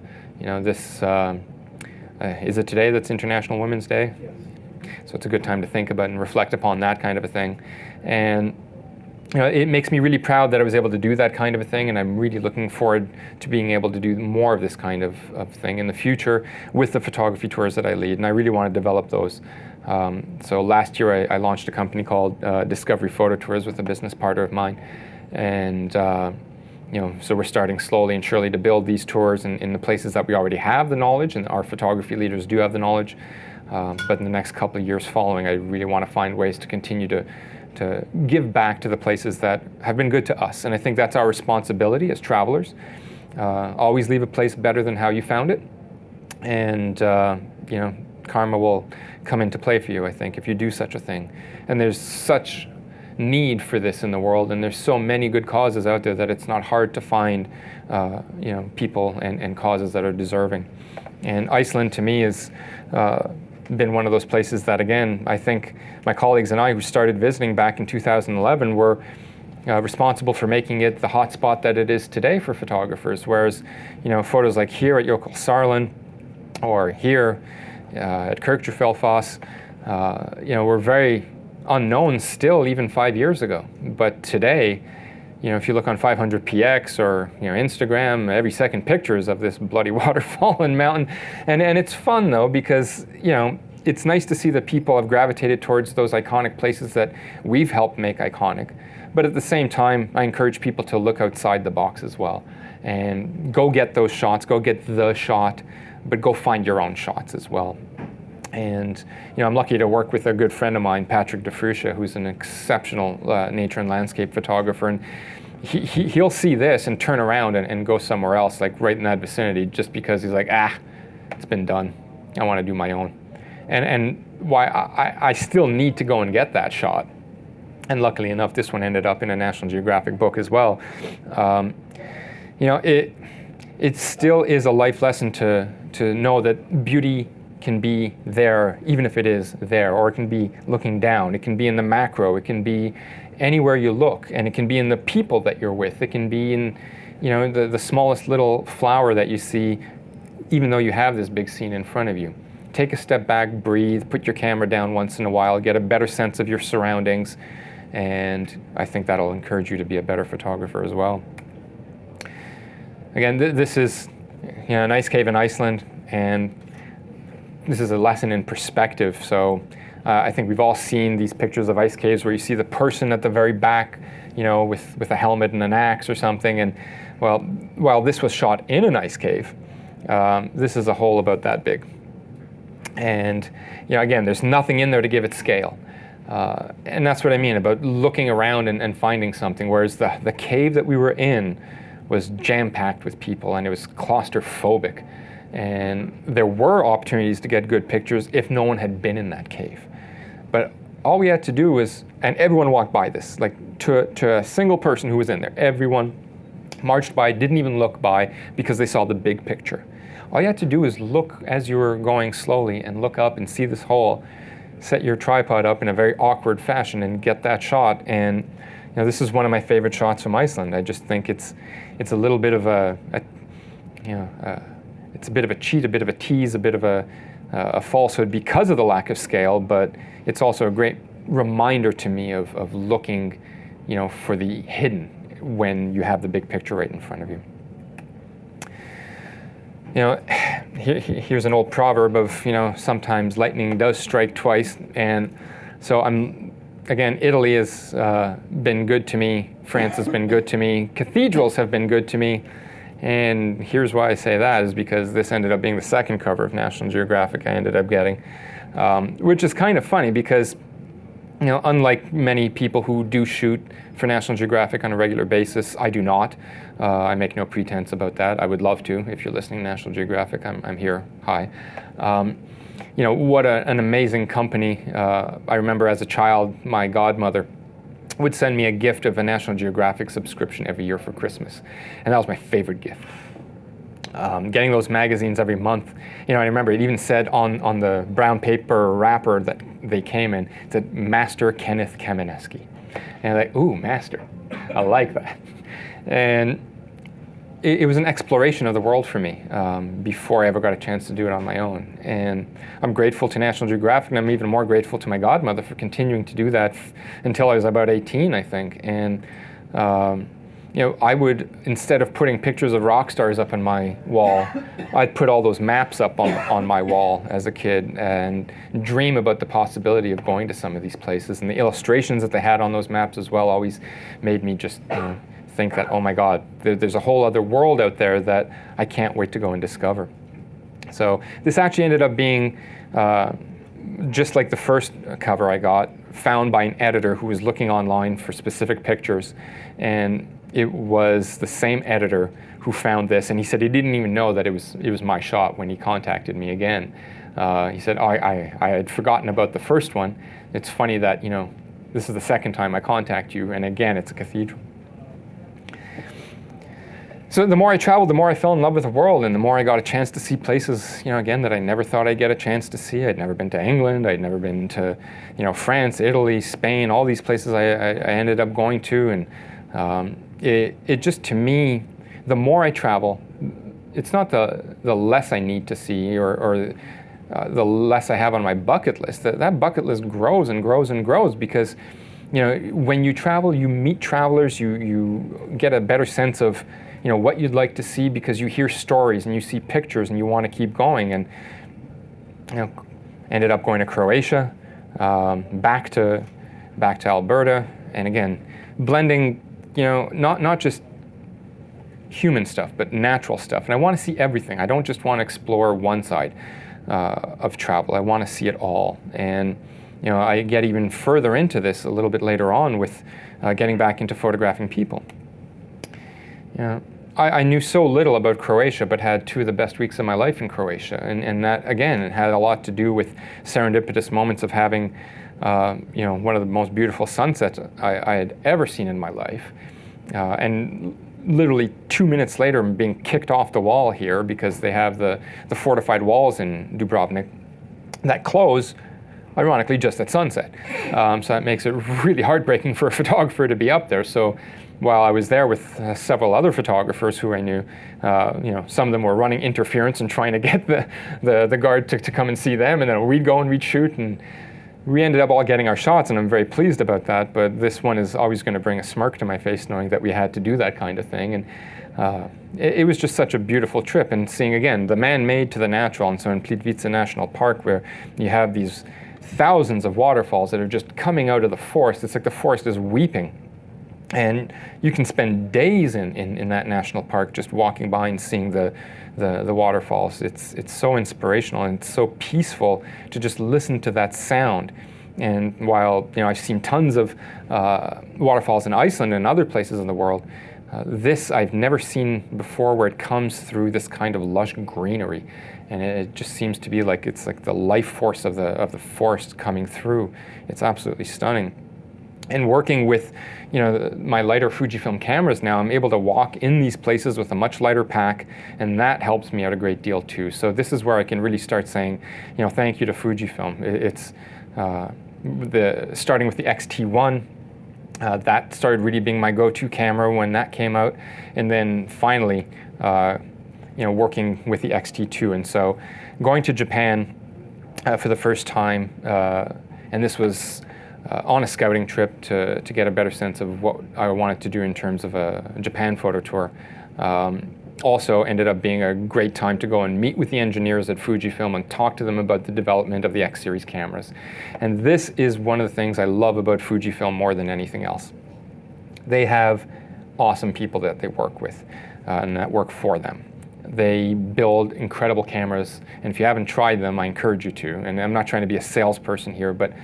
Is it today that's International Women's Day? Yes. So it's a good time to think about and reflect upon that kind of a thing. And it makes me really proud that I was able to do that kind of a thing, and I'm really looking forward to being able to do more of this kind of thing in the future with the photography tours that I lead, and I really want to develop those. So last year I launched a company called Discovery Photo Tours with a business partner of mine, and so we're starting slowly and surely to build these tours in the places that we already have the knowledge, and our photography leaders do have the knowledge. But in the next couple of years following, I really want to find ways to continue to give back to the places that have been good to us. And I think that's our responsibility as travelers. Always leave a place better than how you found it. And, karma will come into play for you, I think, if you do such a thing. And there's such need for this in the world, and there's so many good causes out there that it's not hard to find people and causes that are deserving. And Iceland to me has been one of those places that, again, I think my colleagues and I who started visiting back in 2011 were responsible for making it the hotspot that it is today for photographers. Whereas photos like here at Jökulsárlón or here at Kirkjufelfoss were very unknown still even 5 years ago. But today, if you look on 500px or Instagram, every second picture is of this bloody waterfall and mountain. And it's fun though, because it's nice to see that people have gravitated towards those iconic places that we've helped make iconic. But at the same time, I encourage people to look outside the box as well and go get those shots, go get the shot, but go find your own shots as well. And I'm lucky to work with a good friend of mine, Patrick DeFruscia, who's an exceptional nature and landscape photographer. And he'll see this and turn around and go somewhere else, like right in that vicinity, just because he's like, it's been done. I want to do my own. And why I still need to go and get that shot. And luckily enough, this one ended up in a National Geographic book as well. It still is a life lesson to know that beauty can be there even if it is there, or it can be looking down, it can be in the macro, it can be anywhere you look, and it can be in the people that you're with, it can be in the smallest little flower that you see, even though you have this big scene in front of you. Take a step back, breathe, put your camera down once in a while, get a better sense of your surroundings, and I think that'll encourage you to be a better photographer as well. Again, this is an ice cave in Iceland, and this is a lesson in perspective. So I think we've all seen these pictures of ice caves where you see the person at the very back, with a helmet and an axe or something. And well, while this was shot in an ice cave, this is a hole about that big. And again, there's nothing in there to give it scale. And that's what I mean about looking around and finding something. Whereas the cave that we were in was jam-packed with people, and it was claustrophobic. And there were opportunities to get good pictures if no one had been in that cave. But all we had to do was, and everyone walked by this, like to a single person who was in there, everyone marched by, didn't even look by because they saw the big picture. All you had to do is look as you were going slowly and look up and see this hole, set your tripod up in a very awkward fashion and get that shot. And this is one of my favorite shots from Iceland. I just think it's a little bit of it's a bit of a cheat, a bit of a tease, a bit of a falsehood because of the lack of scale, but it's also a great reminder to me of looking, for the hidden when you have the big picture right in front of you. Here's an old proverb of, sometimes lightning does strike twice. And so again, Italy has been good to me. France has been good to me. Cathedrals have been good to me. And here's why I say that is because this ended up being the second cover of National Geographic I ended up getting, which is kind of funny because, unlike many people who do shoot for National Geographic on a regular basis, I do not. I make no pretense about that. I would love to. If you're listening to National Geographic, I'm here. Hi. What an amazing company. I remember as a child, my godmother would send me a gift of a National Geographic subscription every year for Christmas. And that was my favorite gift. Getting those magazines every month. I remember it even said on the brown paper wrapper that they came in, it said, Master Kenneth Kaminesky. And I'm like, ooh, master. I like that. And it was an exploration of the world for me before I ever got a chance to do it on my own. And I'm grateful to National Geographic, and I'm even more grateful to my godmother for continuing to do that until I was about 18, I think. And I would, instead of putting pictures of rock stars up on my wall, I'd put all those maps up on my wall as a kid and dream about the possibility of going to some of these places. And the illustrations that they had on those maps as well always made me just think that, oh my God, there's a whole other world out there that I can't wait to go and discover. So this actually ended up being, just like the first cover I got, found by an editor who was looking online for specific pictures. And it was the same editor who found this, and he said he didn't even know that it was my shot when he contacted me again. He said, I had forgotten about the first one. It's funny that, this is the second time I contact you, and again, it's a cathedral. So the more I traveled, the more I fell in love with the world, and the more I got a chance to see places, again, that I never thought I'd get a chance to see. I'd never been to England. I'd never been to, France, Italy, Spain, all these places I ended up going to. And it just, to me, the more I travel, it's not the less I need to see or the less I have on my bucket list. That bucket list grows and grows and grows because, when you travel, you meet travelers, you get a better sense of, what you'd like to see because you hear stories and you see pictures and you want to keep going. And, ended up going to Croatia, back to Alberta, and again, blending, not just human stuff, but natural stuff. And I want to see everything. I don't just want to explore one side of travel. I want to see it all. And, I get even further into this a little bit later on with getting back into photographing people. I knew so little about Croatia, but had two of the best weeks of my life in Croatia. And that, again, it had a lot to do with serendipitous moments of having, one of the most beautiful sunsets I had ever seen in my life. And literally 2 minutes later, I'm being kicked off the wall here because they have the fortified walls in Dubrovnik that close, ironically, just at sunset. So that makes it really heartbreaking for a photographer to be up there. So while I was there with several other photographers who I knew, some of them were running interference and trying to get the guard to come and see them, and then we'd go and we'd shoot, and we ended up all getting our shots, and I'm very pleased about that. But this one is always going to bring a smirk to my face knowing that we had to do that kind of thing. And it was just such a beautiful trip, and seeing, again, the man-made to the natural. And so in Plitvice National Park, where you have these thousands of waterfalls that are just coming out of the forest, it's like the forest is weeping. And you can spend days in that national park just walking by and seeing the waterfalls. It's so inspirational, and it's so peaceful to just listen to that sound. And while I've seen tons of waterfalls in Iceland and other places in the world, This I've never seen before, where it comes through this kind of lush greenery, and it just seems to be like it's like the life force of the forest coming through. It's absolutely stunning. And working with, my lighter Fujifilm cameras now, I'm able to walk in these places with a much lighter pack, and that helps me out a great deal too. So this is where I can really start saying, thank you to Fujifilm. It's starting with the X-T1. That started really being my go-to camera when that came out, and then finally, working with the X-T2. And so, going to Japan for the first time, and this was on a scouting trip to get a better sense of what I wanted to do in terms of a Japan photo tour. Also ended up being a great time to go and meet with the engineers at Fujifilm and talk to them about the development of the X series cameras. And this is one of the things I love about Fujifilm more than anything else. They have awesome people that they work with and that work for them. They build incredible cameras, and if you haven't tried them, I encourage you to. And I'm not trying to be a salesperson here, but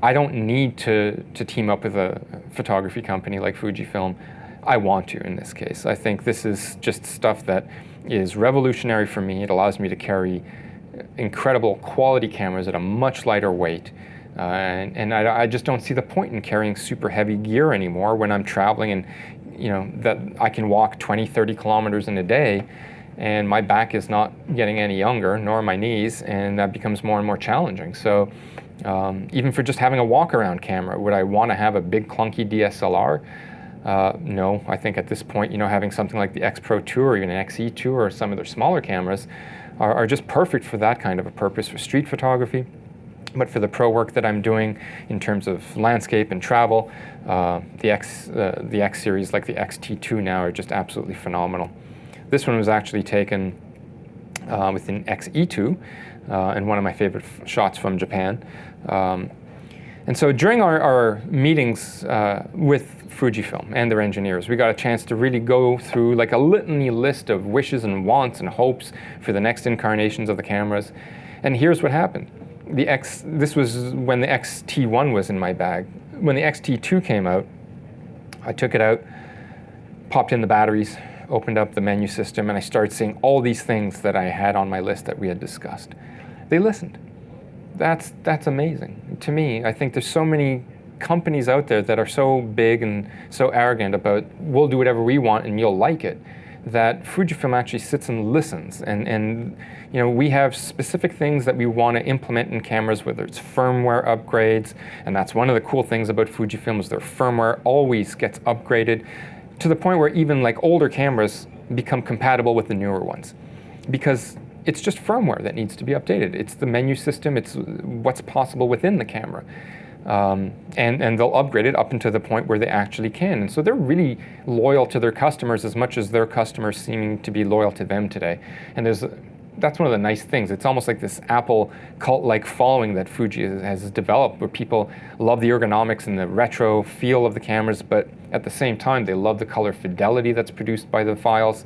I don't need to team up with a photography company like Fujifilm. I want to in this case. I think this is just stuff that is revolutionary for me. It allows me to carry incredible quality cameras at a much lighter weight. And I just don't see the point in carrying super heavy gear anymore when I'm traveling, and that I can walk 20, 30 kilometers in a day, and my back is not getting any younger, nor my knees, and that becomes more and more challenging. So even for just having a walk-around camera, would I want to have a big clunky DSLR? No, I think at this point, having something like the X Pro 2 or even an XE 2 or some of their smaller cameras are just perfect for that kind of a purpose, for street photography. But for the pro work that I'm doing in terms of landscape and travel, the X series like the X-T2 now are just absolutely phenomenal. This one was actually taken with an XE2 and one of my favorite shots from Japan. And so during our meetings with Fujifilm and their engineers, we got a chance to really go through like a litany list of wishes and wants and hopes for the next incarnations of the cameras. And here's what happened. This was when the X-T1 was in my bag. When the X-T2 came out, I took it out, popped in the batteries, opened up the menu system, and I started seeing all these things that I had on my list that we had discussed. They listened. That's amazing. To me, I think there's so many companies out there that are so big and so arrogant about, we'll do whatever we want and you'll like it, that Fujifilm actually sits and listens. And we have specific things that we want to implement in cameras, whether it's firmware upgrades, and that's one of the cool things about Fujifilm is their firmware always gets upgraded to the point where even like older cameras become compatible with the newer ones, because it's just firmware that needs to be updated. It's the menu system, it's what's possible within the camera. And they'll upgrade it up until the point where they actually can. And so they're really loyal to their customers as much as their customers seeming to be loyal to them today. And that's one of the nice things. It's almost like this Apple cult-like following that Fuji has developed, where people love the ergonomics and the retro feel of the cameras, but at the same time, they love the color fidelity that's produced by the files.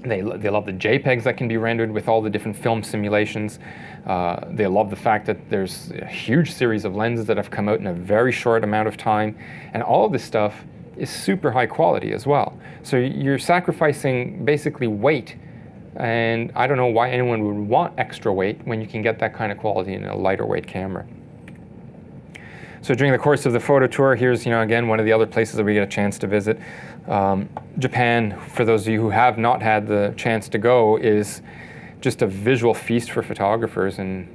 They love the JPEGs that can be rendered with all the different film simulations. They love the fact that there's a huge series of lenses that have come out in a very short amount of time. And all of this stuff is super high quality as well. So you're sacrificing basically weight. And I don't know why anyone would want extra weight when you can get that kind of quality in a lighter weight camera. So during the course of the photo tour, here's, again, one of the other places that we get a chance to visit. Japan, for those of you who have not had the chance to go, is just a visual feast for photographers. And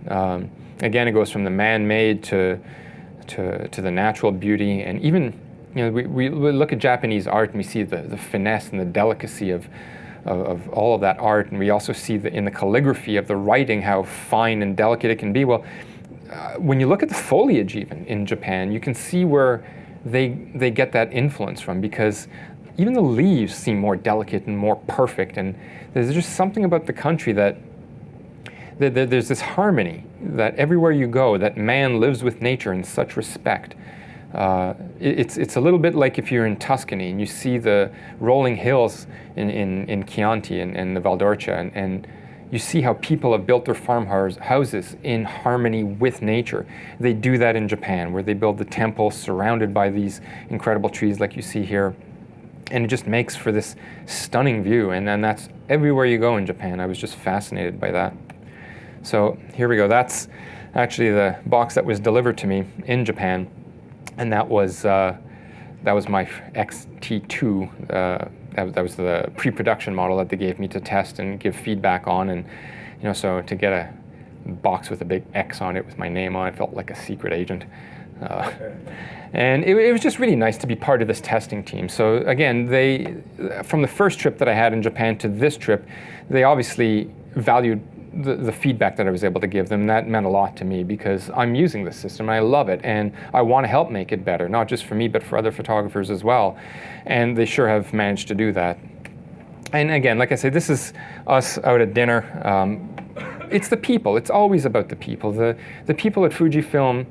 again, it goes from the man-made to the natural beauty. And even, we look at Japanese art and we see the finesse and the delicacy of all of that art. And we also see in the calligraphy of the writing how fine and delicate it can be. Well, when you look at the foliage even in Japan, you can see where they get that influence from, because even the leaves seem more delicate and more perfect. And there's just something about the country that there's this harmony, that everywhere you go, that man lives with nature in such respect. It's a little bit like if you're in Tuscany and you see the rolling hills in Chianti and the Valdorcia, and you see how people have built their farmhouses in harmony with nature. They do that in Japan, where they build the temples surrounded by these incredible trees like you see here. And it just makes for this stunning view, and then that's everywhere you go in Japan. I was just fascinated by that. So here we go. That's actually the box that was delivered to me in Japan, and that was my XT2. That was the pre-production model that they gave me to test and give feedback on, and so to get a box with a big X on it with my name on it felt like a secret agent. And it was just really nice to be part of this testing team. So again, from the first trip that I had in Japan to this trip, they obviously valued the feedback that I was able to give them. That meant a lot to me because I'm using this system and I love it, and I want to help make it better, not just for me but for other photographers as well. And they sure have managed to do that. And again, like I say, this is us out at dinner. It's the people. It's always about the people. The people at Fujifilm,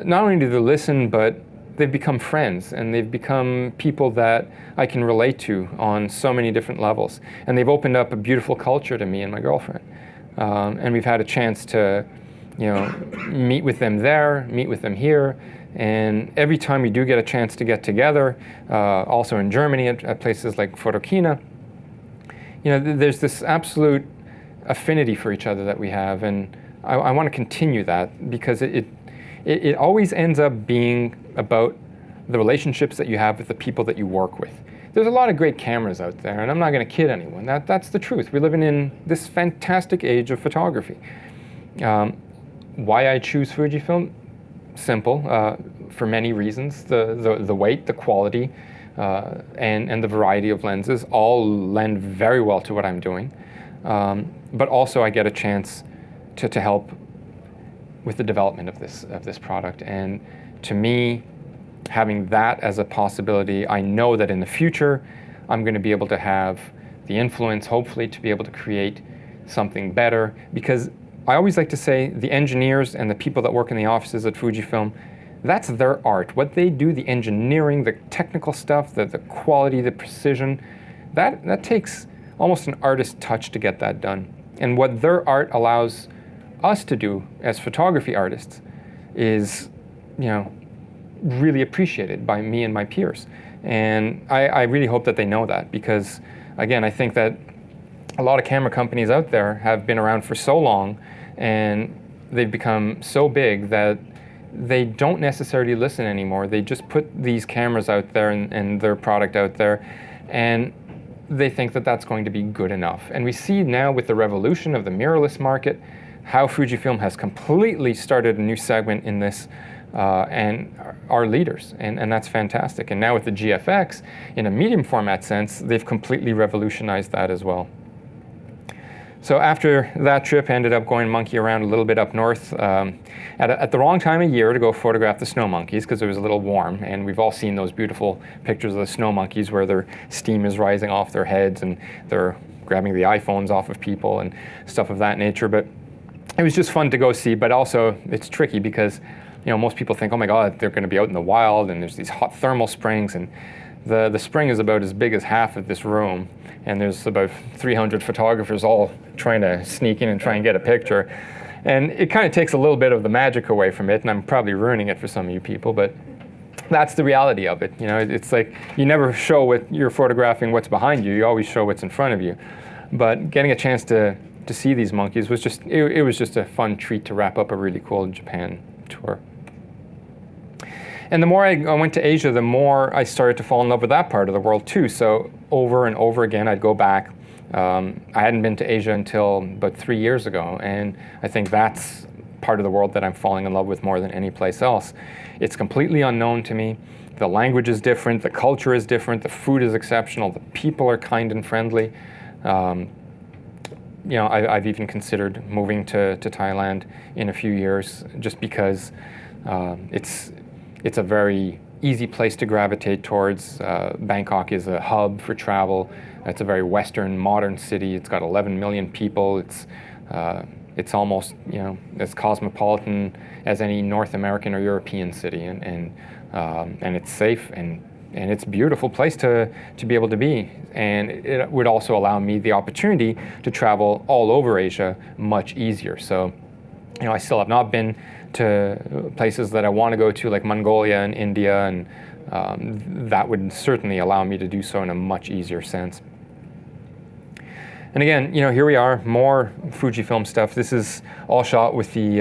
not only do they listen, but they've become friends, and they've become people that I can relate to on so many different levels. And they've opened up a beautiful culture to me and my girlfriend. And we've had a chance to, meet with them there, meet with them here. And every time we do get a chance to get together, also in Germany at places like Photokina, there's this absolute affinity for each other that we have. And I want to continue that because it always ends up being about the relationships that you have with the people that you work with. There's a lot of great cameras out there, and I'm not going to kid anyone. That's the truth. We're living in this fantastic age of photography. Why I choose Fujifilm? Simple, for many reasons. The weight, the quality, and the variety of lenses all lend very well to what I'm doing. But also I get a chance to help with the development of this product. And to me, having that as a possibility, I know that in the future, I'm going to be able to have the influence, hopefully, to be able to create something better. Because I always like to say the engineers and the people that work in the offices at Fujifilm, that's their art. What they do, the engineering, the technical stuff, the quality, the precision, that takes almost an artist touch to get that done. And what their art allows us to do as photography artists is, really appreciated by me and my peers. And I really hope that they know that because, again, I think that a lot of camera companies out there have been around for so long and they've become so big that they don't necessarily listen anymore. They just put these cameras out there and their product out there, and they think that that's going to be good enough. And we see now with the revolution of the mirrorless market how Fujifilm has completely started a new segment in this and are leaders, and that's fantastic. And now with the GFX, in a medium format sense, they've completely revolutionized that as well. So after that trip, I ended up going monkey around a little bit up north at the wrong time of year to go photograph the snow monkeys because it was a little warm, and we've all seen those beautiful pictures of the snow monkeys where their steam is rising off their heads and they're grabbing the iPhones off of people and stuff of that nature. But it was just fun to go see, but also it's tricky because most people think, oh my God, they're going to be out in the wild and there's these hot thermal springs, and the spring is about as big as half of this room, and there's about 300 photographers all trying to sneak in and try and get a picture. And it kind of takes a little bit of the magic away from it, and I'm probably ruining it for some of you people, but that's the reality of it. It's like you never show what you're photographing what's behind you, you always show what's in front of you. But getting a chance to see these monkeys was just, it was just a fun treat to wrap up a really cool Japan tour. And the more I went to Asia, the more I started to fall in love with that part of the world too. So over and over again, I'd go back. I hadn't been to Asia until about 3 years ago, and I think that's part of the world that I'm falling in love with more than any place else. It's completely unknown to me. The language is different, the culture is different, the food is exceptional, the people are kind and friendly. I've even considered moving to Thailand in a few years just because it's a very easy place to gravitate towards. Bangkok is a hub for travel. It's a very Western, modern city. It's got 11 million people. It's almost as cosmopolitan as any North American or European city, and it's safe and it's a beautiful place to be able to be. And it would also allow me the opportunity to travel all over Asia much easier. So, I still have not been to places that I want to go to, like Mongolia and India, and that would certainly allow me to do so in a much easier sense. And again, here we are, more Fujifilm stuff. This is all shot with the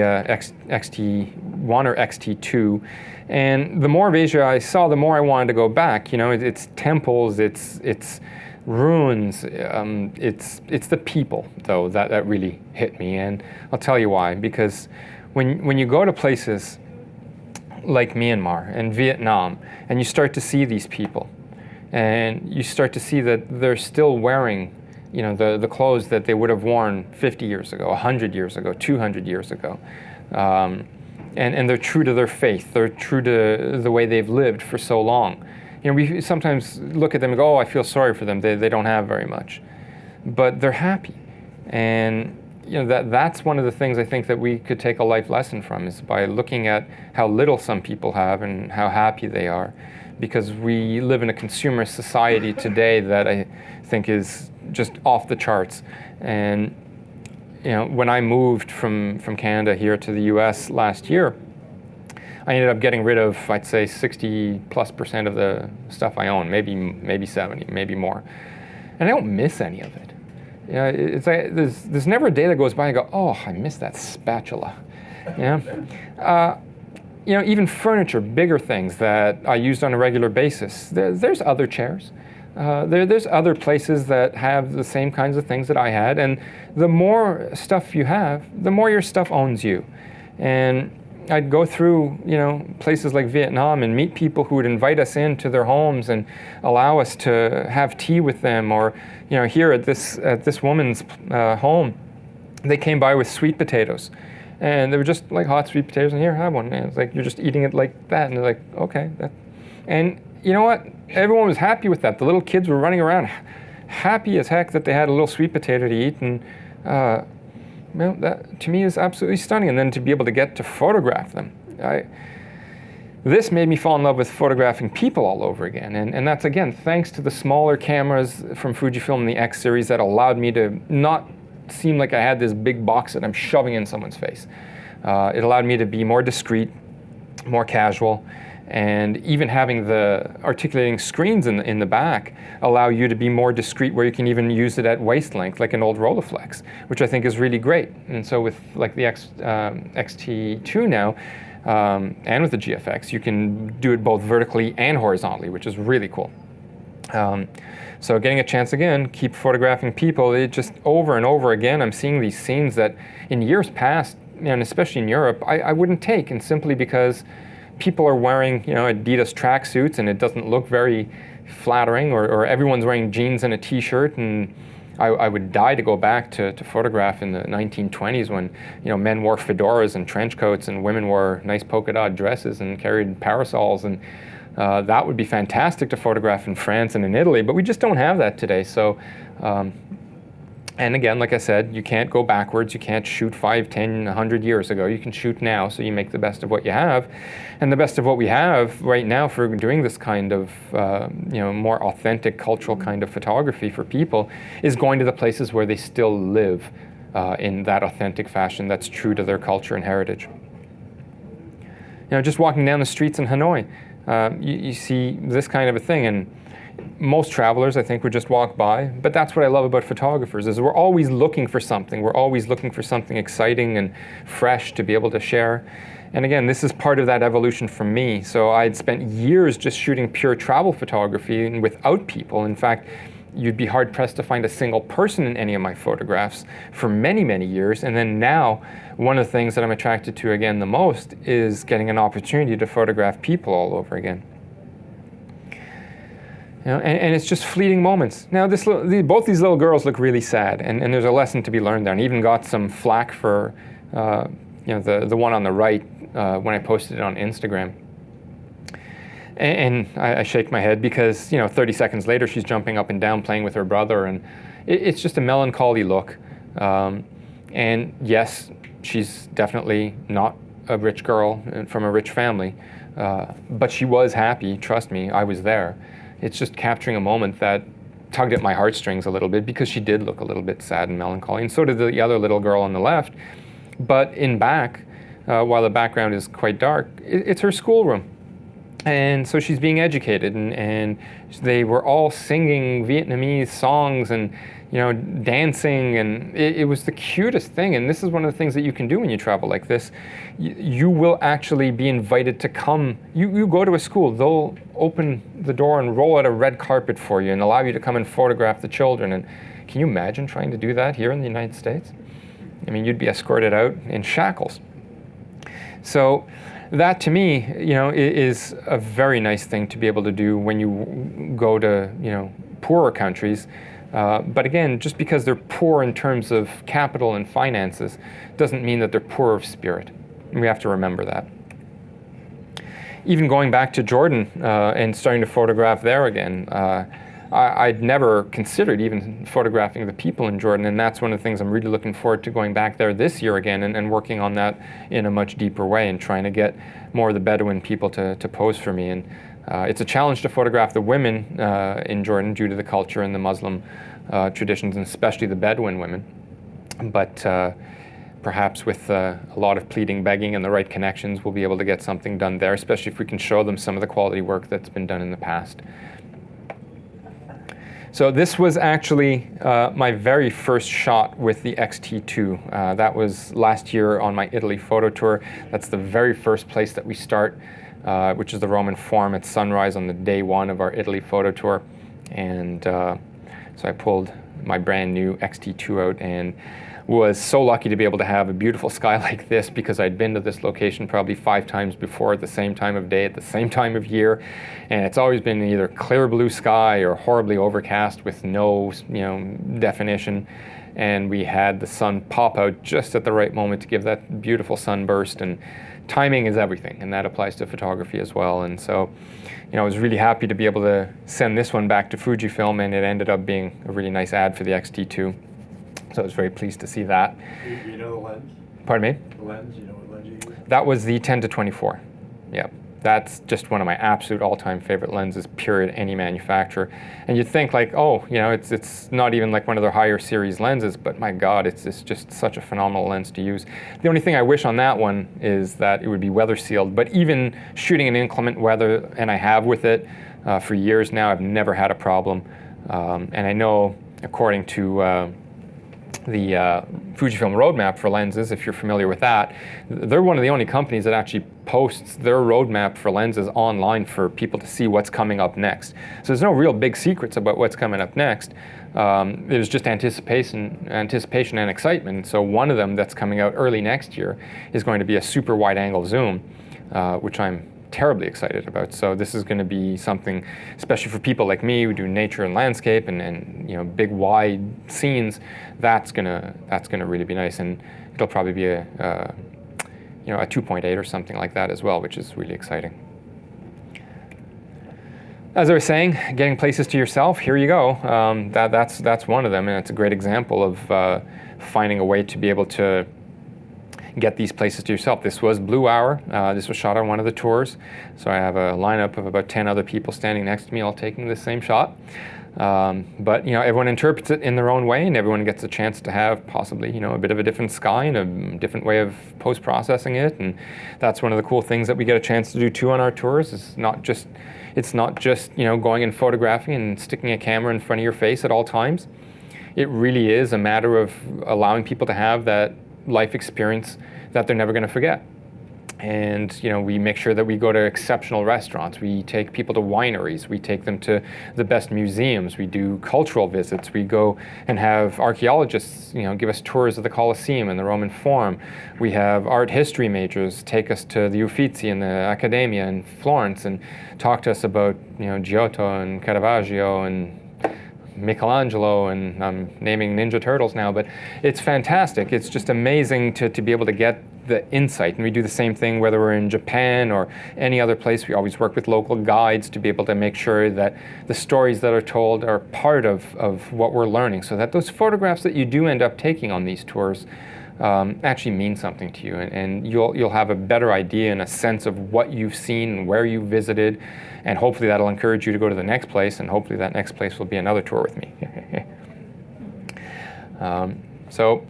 XT1 or XT2. And the more of Asia I saw, the more I wanted to go back. It's temples, it's ruins, it's the people, though, that really hit me. And I'll tell you why. Because when you go to places like Myanmar and Vietnam, and you start to see these people, and you start to see that they're still wearing the clothes that they would have worn 50 years ago, 100 years ago, 200 years ago. And they're true to their faith. They're true to the way they've lived for so long. We sometimes look at them and go, oh, I feel sorry for them. They don't have very much. But they're happy. And that's one of the things I think that we could take a life lesson from, is by looking at how little some people have and how happy they are. Because we live in a consumer society today that I think is just off the charts. And when I moved from Canada here to the US last year, I ended up getting rid of, I'd say, 60+% of the stuff I own, maybe 70, maybe more. And I don't miss any of it. It's like there's never a day that goes by and I go, oh, I miss that spatula. Even furniture, bigger things that I used on a regular basis. There's other chairs. There's other places that have the same kinds of things that I had, and the more stuff you have, the more your stuff owns you. And I'd go through, places like Vietnam and meet people who would invite us into their homes and allow us to have tea with them, or here at this woman's home, they came by with sweet potatoes. And they were just like hot sweet potatoes, and here, have one. And it's like, you're just eating it like that. And they're like, okay. And you know what? Everyone was happy with that. The little kids were running around happy as heck that they had a little sweet potato to eat. And that to me is absolutely stunning. And then to be able to get to photograph them. This made me fall in love with photographing people all over again. And that's, again, thanks to the smaller cameras from Fujifilm in the X series that allowed me to not seem like I had this big box that I'm shoving in someone's face. It allowed me to be more discreet, more casual, and even having the articulating screens in the back allow you to be more discreet, where you can even use it at waist length, like an old Rolleiflex, which I think is really great. And so with like the XT2 now, and with the GFX, you can do it both vertically and horizontally, which is really cool. So getting a chance again, keep photographing people, it just over and over again, I'm seeing these scenes that in years past, and especially in Europe, I wouldn't take, and simply because people are wearing, Adidas tracksuits and it doesn't look very flattering, or everyone's wearing jeans and a t-shirt, and I would die to go back to photograph in the 1920s when, men wore fedoras and trench coats and women wore nice polka dot dresses and carried parasols, and that would be fantastic to photograph in France and in Italy, but we just don't have that today. So, and again, like I said, you can't go backwards. You can't shoot 5, 10, 100 years ago. You can shoot now, so you make the best of what you have. And the best of what we have right now for doing this kind of, more authentic cultural kind of photography for people is going to the places where they still live in that authentic fashion that's true to their culture and heritage. Just walking down the streets in Hanoi, you see this kind of a thing, and most travelers, I think, would just walk by. But that's what I love about photographers, is we're always looking for something. We're always looking for something exciting and fresh to be able to share. And again, this is part of that evolution for me. So I'd spent years just shooting pure travel photography and without people. In fact, you'd be hard-pressed to find a single person in any of my photographs for many, many years. And then now, one of the things that I'm attracted to again the most is getting an opportunity to photograph people all over again. And it's just fleeting moments. Now, both these little girls look really sad, and there's a lesson to be learned there. And even got some flack for, the one on the right when I posted it on Instagram. And I shake my head because, 30 seconds later, she's jumping up and down playing with her brother, and it's just a melancholy look. And yes, she's definitely not a rich girl from a rich family, but she was happy. Trust me, I was there. It's just capturing a moment that tugged at my heartstrings a little bit, because she did look a little bit sad and melancholy, and so did the other little girl on the left. But in back, while the background is quite dark, it's her schoolroom. And so she's being educated, and they were all singing Vietnamese songs and, you know, dancing, and it was the cutest thing. And this is one of the things that you can do when you travel like this. You will actually be invited to come. You go to a school, they'll open the door and roll out a red carpet for you and allow you to come and photograph the children. And can you imagine trying to do that here in the United States? I mean, you'd be escorted out in shackles. So that, to me, you know, is a very nice thing to be able to do when you go to, you know, poorer countries. But again, just because they're poor in terms of capital and finances doesn't mean that they're poor of spirit. We have to remember that. Even going back to Jordan and starting to photograph there again, I'd never considered even photographing the people in Jordan, and that's one of the things I'm really looking forward to, going back there this year again and working on that in a much deeper way and trying to get more of the Bedouin people to pose for me. And it's a challenge to photograph the women in Jordan due to the culture and the Muslim traditions, and especially the Bedouin women. But perhaps with a lot of pleading, begging, and the right connections, we'll be able to get something done there, especially if we can show them some of the quality work that's been done in the past. So this was actually my very first shot with the X-T2. That was last year on my Italy photo tour. That's the very first place that we start, which is the Roman Forum at sunrise on the day one of our Italy photo tour. And so I pulled my brand new X-T2 out and was so lucky to be able to have a beautiful sky like this, because I'd been to this location probably 5 times before at the same time of day, at the same time of year, and it's always been either clear blue sky or horribly overcast with no, you know, definition. And we had the sun pop out just at the right moment to give that beautiful sunburst, and timing is everything, and that applies to photography as well. And so, you know, I was really happy to be able to send this one back to Fujifilm, and it ended up being a really nice ad for the X-T2. So I was very pleased to see that. You know the lens? Pardon me? The lens, you know what lens you use? That was the 10-24. Yeah, that's just one of my absolute all-time favorite lenses, period, any manufacturer. And you'd think like, oh, you know, it's not even like one of their higher series lenses, but my God, it's just such a phenomenal lens to use. The only thing I wish on that one is that it would be weather sealed, but even shooting in inclement weather, and I have with it for years now, I've never had a problem. And I know, according to the Fujifilm roadmap for lenses, if you're familiar with that, they're one of the only companies that actually posts their roadmap for lenses online for people to see what's coming up next. So there's no real big secrets about what's coming up next. There's just anticipation and excitement. So one of them that's coming out early next year is going to be a super wide angle zoom, which I'm terribly excited about. So this is going to be something, especially for people like me who do nature and landscape and you know, big wide scenes. That's gonna really be nice, and it'll probably be a you know, a 2.8 or something like that as well, which is really exciting. As I was saying, getting places to yourself. Here you go. That's one of them, and it's a great example of finding a way to be able to get these places to yourself. This was Blue Hour. This was shot on one of the tours. So I have a lineup of about 10 other people standing next to me, all taking the same shot. But you know, everyone interprets it in their own way, and everyone gets a chance to have possibly, you know, a bit of a different sky and a different way of post-processing it. And that's one of the cool things that we get a chance to do too on our tours. It's not just you know, going and photographing and sticking a camera in front of your face at all times. It really is a matter of allowing people to have that life experience that they're never going to forget. And you know, we make sure that we go to exceptional restaurants, we take people to wineries, we take them to the best museums, we do cultural visits, we go and have archaeologists, you know, give us tours of the Colosseum and the Roman Forum. We have art history majors take us to the Uffizi and the Accademia in Florence and talk to us about, you know, Giotto and Caravaggio and Michelangelo, and I'm naming Ninja Turtles now, but it's fantastic. It's just amazing to be able to get the insight. And we do the same thing whether we're in Japan or any other place. We always work with local guides to be able to make sure that the stories that are told are part of what we're learning, so that those photographs that you do end up taking on these tours actually mean something to you, and you'll have a better idea and a sense of what you've seen and where you visited, and hopefully that'll encourage you to go to the next place, and hopefully that next place will be another tour with me. So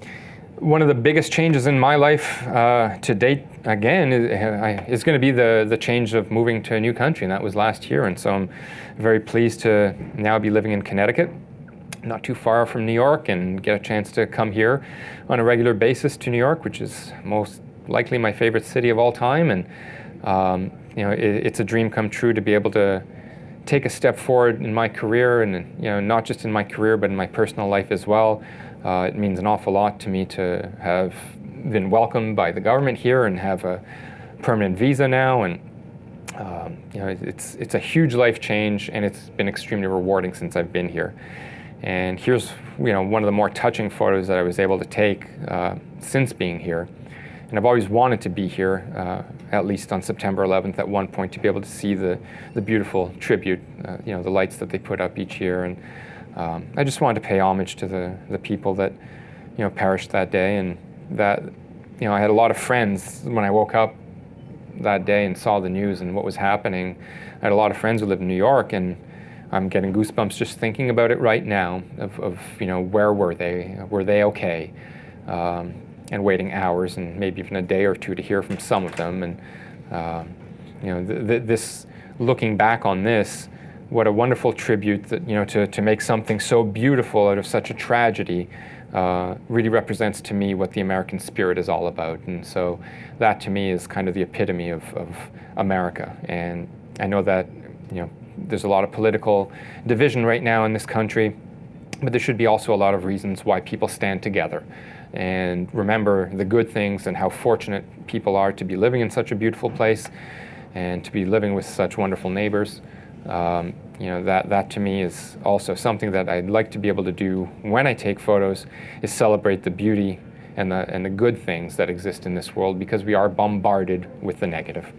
One of the biggest changes in my life to date, again, is going to be the change of moving to a new country, and that was last year. And so I'm very pleased to now be living in Connecticut, not too far from New York, and get a chance to come here on a regular basis to New York, which is most likely my favorite city of all time. And it's a dream come true to be able to take a step forward in my career, and not just in my career, but in my personal life as well. It means an awful lot to me to have been welcomed by the government here and have a permanent visa now, and it's a huge life change, and it's been extremely rewarding since I've been here. And here's one of the more touching photos that I was able to take since being here. And I've always wanted to be here, at least on September 11th at one point, to be able to see the beautiful tribute, the lights that they put up each year. And I just wanted to pay homage to the people that perished that day, and that I had a lot of friends when I woke up that day and saw the news and what was happening. I had a lot of friends who lived in New York, and I'm getting goosebumps just thinking about it right now. Of where were they? Were they okay? And waiting hours and maybe even a day or two to hear from some of them. And this looking back on this. What a wonderful tribute that to make something so beautiful out of such a tragedy really represents to me what the American spirit is all about. And so that to me is kind of the epitome of America. And I know that there's a lot of political division right now in this country, but there should be also a lot of reasons why people stand together and remember the good things and how fortunate people are to be living in such a beautiful place and to be living with such wonderful neighbors. That to me is also something that I'd like to be able to do when I take photos, is celebrate the beauty and the good things that exist in this world, because we are bombarded with the negative.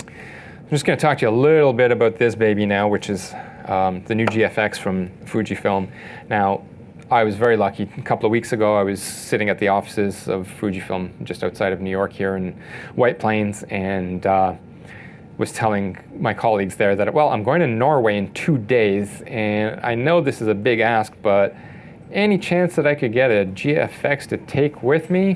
I'm just going to talk to you a little bit about this baby now, which is the new GFX from Fujifilm. Now, I was very lucky. A couple of weeks ago, I was sitting at the offices of Fujifilm just outside of New York here in White Plains, and was telling my colleagues there that, well, I'm going to Norway in 2 days, and I know this is a big ask, but any chance that I could get a GFX to take with me?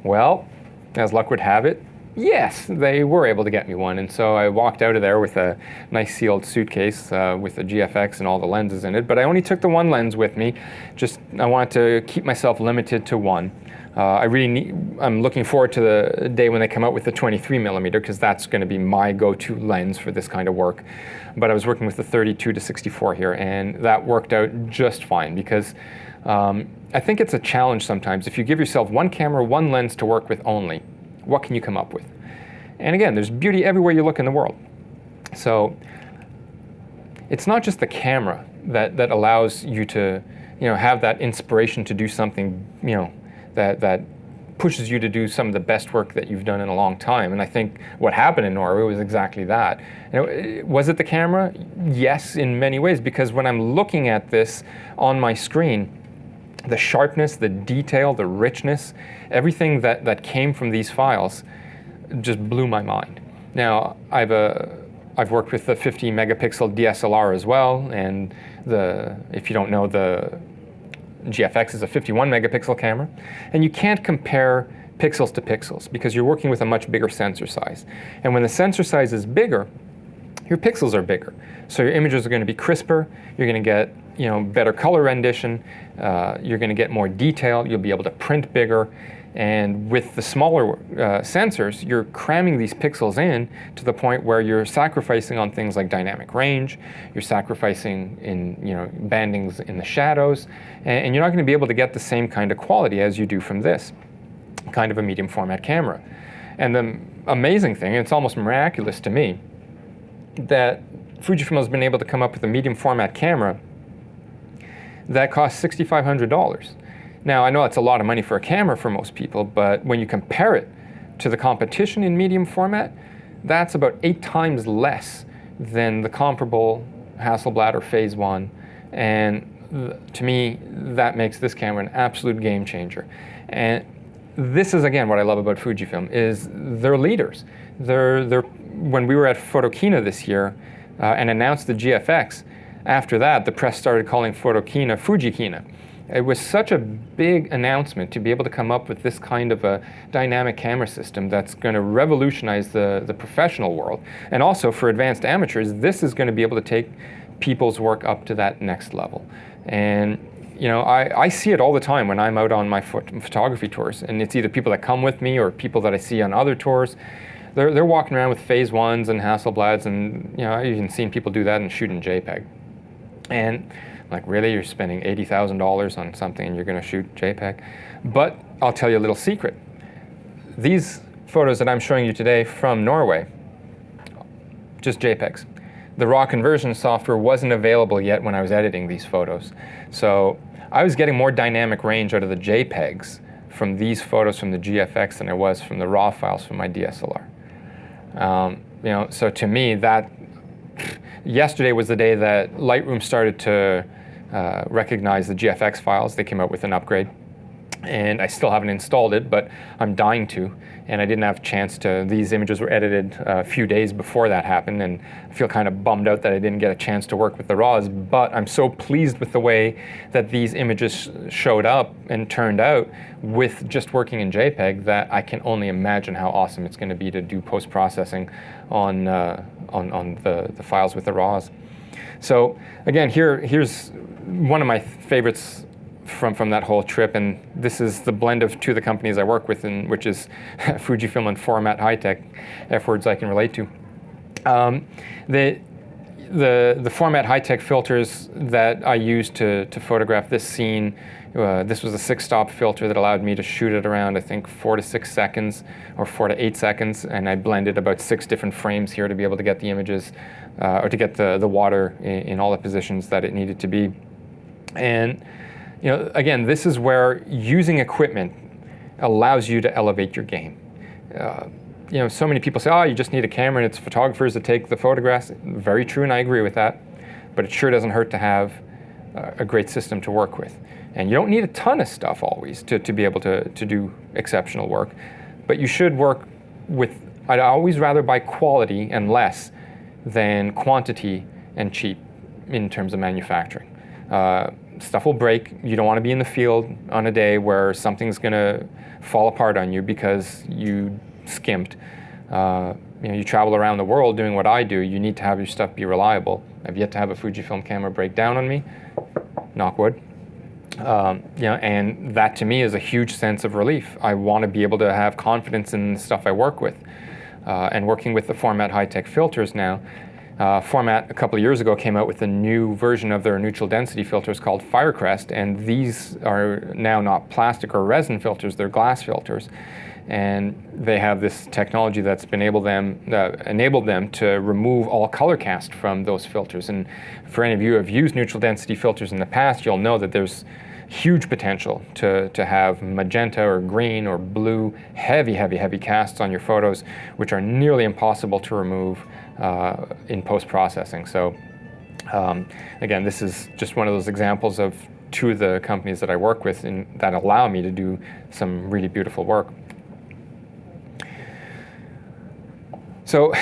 Well, as luck would have it, yes, they were able to get me one. And so I walked out of there with a nice sealed suitcase with a GFX and all the lenses in it, but I only took the one lens with me. I wanted to keep myself limited to one. I'm looking forward to the day when they come out with the 23mm, because that's going to be my go-to lens for this kind of work. But I was working with the 32-64 here, and that worked out just fine, because I think it's a challenge sometimes. If you give yourself one camera, one lens to work with only, what can you come up with? And again, there's beauty everywhere you look in the world. So it's not just the camera that allows you to have that inspiration to do something that pushes you to do some of the best work that you've done in a long time. And I think what happened in Norway was exactly that. Was it the camera? Yes, in many ways, because when I'm looking at this on my screen, the sharpness, the detail, the richness, everything that came from these files just blew my mind. Now, I've worked with the 50 megapixel DSLR as well, and if you don't know, the GFX is a 51 megapixel camera, and you can't compare pixels to pixels because you're working with a much bigger sensor size. And when the sensor size is bigger, your pixels are bigger. So your images are going to be crisper, you're going to get better color rendition, you're going to get more detail, you'll be able to print bigger. And with the smaller sensors, you're cramming these pixels in to the point where you're sacrificing on things like dynamic range, you're sacrificing in bandings in the shadows, and you're not going to be able to get the same kind of quality as you do from this kind of a medium format camera. And the amazing thing, and it's almost miraculous to me, that Fujifilm has been able to come up with a medium format camera that costs $6,500. Now, I know that's a lot of money for a camera for most people, but when you compare it to the competition in medium format, that's about 8 times less than the comparable Hasselblad or Phase 1. And to me, that makes this camera an absolute game changer. And this is, again, what I love about Fujifilm, is they're leaders. When we were at Photokina this year and announced the GFX, after that, the press started calling Photokina Fujikina. It was such a big announcement to be able to come up with this kind of a dynamic camera system that's going to revolutionize the professional world. And also for advanced amateurs, this is going to be able to take people's work up to that next level. And I see it all the time when I'm out on my photography tours, and it's either people that come with me or people that I see on other tours. They're walking around with Phase 1s and Hasselblads, and I've even seen people do that and shoot in JPEG. And like, really, you're spending $80,000 on something and you're going to shoot JPEG? But I'll tell you a little secret. These photos that I'm showing you today from Norway, just JPEGs. The raw conversion software wasn't available yet when I was editing these photos. So I was getting more dynamic range out of the JPEGs from these photos from the GFX than I was from the raw files from my DSLR. So to me, that yesterday was the day that Lightroom started to recognize the GFX files. They came out with an upgrade, and I still haven't installed it, but I'm dying to. And I didn't have a chance to. These images were edited a few days before that happened, and I feel kind of bummed out that I didn't get a chance to work with the RAWs, but I'm so pleased with the way that these images showed up and turned out with just working in JPEG that I can only imagine how awesome it's going to be to do post-processing on the files with the RAWs. So again, here's one of my favorites from that whole trip, and this is the blend of two of the companies I work with, which is Fujifilm and Format High-Tech, F-words I can relate to. The Format High-Tech filters that I used to photograph this scene, this was a 6-stop filter that allowed me to shoot it around, I think, 4 to 6 seconds, or 4 to 8 seconds, and I blended about 6 different frames here to be able to get the images, or to get the water in all the positions that it needed to be. And again, this is where using equipment allows you to elevate your game. So many people say, you just need a camera and it's photographers that take the photographs. Very true, and I agree with that. But it sure doesn't hurt to have a great system to work with. And you don't need a ton of stuff always to be able to do exceptional work. But you should work with, I'd always rather buy quality and less than quantity and cheap in terms of manufacturing. Stuff will break. You don't want to be in the field on a day where something's going to fall apart on you because you skimped. You travel around the world doing what I do. You need to have your stuff be reliable. I've yet to have a Fujifilm camera break down on me, knock wood. And that to me is a huge sense of relief. I want to be able to have confidence in the stuff I work with. And working with the Format High-Tech filters now, Format a couple of years ago came out with a new version of their neutral density filters called Firecrest, and these are now not plastic or resin filters, they're glass filters. And they have this technology that's enabled them to remove all color cast from those filters. And for any of you who have used neutral density filters in the past, you'll know that there's huge potential to have magenta or green or blue, heavy casts on your photos, which are nearly impossible to remove in post-processing. So again, this is just one of those examples of two of the companies that I work with that allow me to do some really beautiful work. So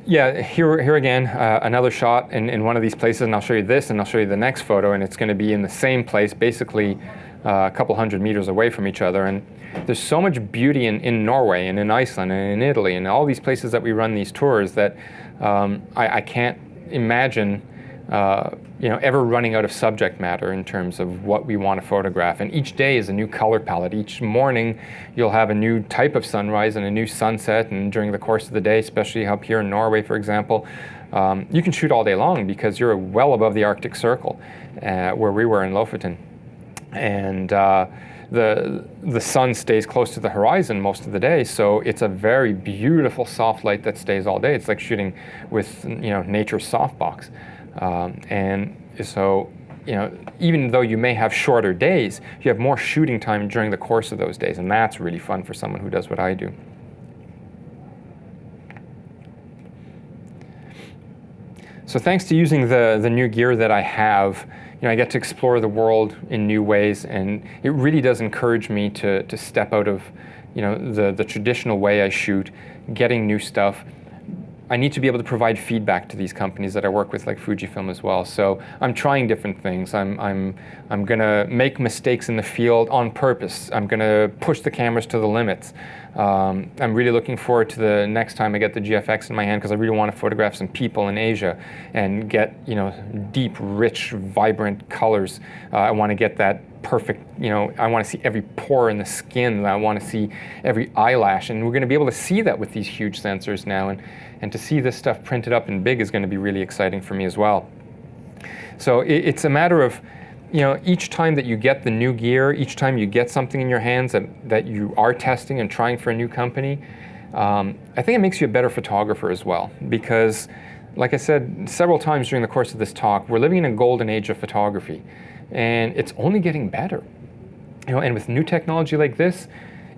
yeah, here again, another shot in one of these places, and I'll show you this, and I'll show you the next photo, and it's going to be in the same place, basically a couple hundred meters away from each other. And there's so much beauty in Norway and in Iceland and in Italy and all these places that we run these tours that I can't imagine ever running out of subject matter in terms of what we want to photograph. And each day is a new color palette. Each morning you'll have a new type of sunrise and a new sunset, and during the course of the day, especially up here in Norway, for example, you can shoot all day long because you're well above the Arctic Circle, where we were in Lofoten. And the sun stays close to the horizon most of the day, so it's a very beautiful soft light that stays all day. It's like shooting with nature's softbox. And so, even though you may have shorter days, you have more shooting time during the course of those days, and that's really fun for someone who does what I do. So thanks to using the new gear that I have, I get to explore the world in new ways, and it really does encourage me to step out of the traditional way I shoot, getting new stuff, I need to be able to provide feedback to these companies that I work with, like Fujifilm as well. So I'm trying different things. I'm gonna make mistakes in the field on purpose. I'm gonna push the cameras to the limits. I'm really looking forward to the next time I get the GFX in my hand, because I really want to photograph some people in Asia and get, you know, deep, rich, vibrant colors. I want to get that perfect, you know, I want to see every pore in the skin. I want to see every eyelash, and we're going to be able to see that with these huge sensors now, and to see this stuff printed up in big is going to be really exciting for me as well. So it's a matter of, you know, each time that you get the new gear, each time you get something in your hands that you are testing and trying for a new company, I think it makes you a better photographer as well, because like I said several times during the course of this talk, we're living in a golden age of photography, and it's only getting better. You know, and with new technology like this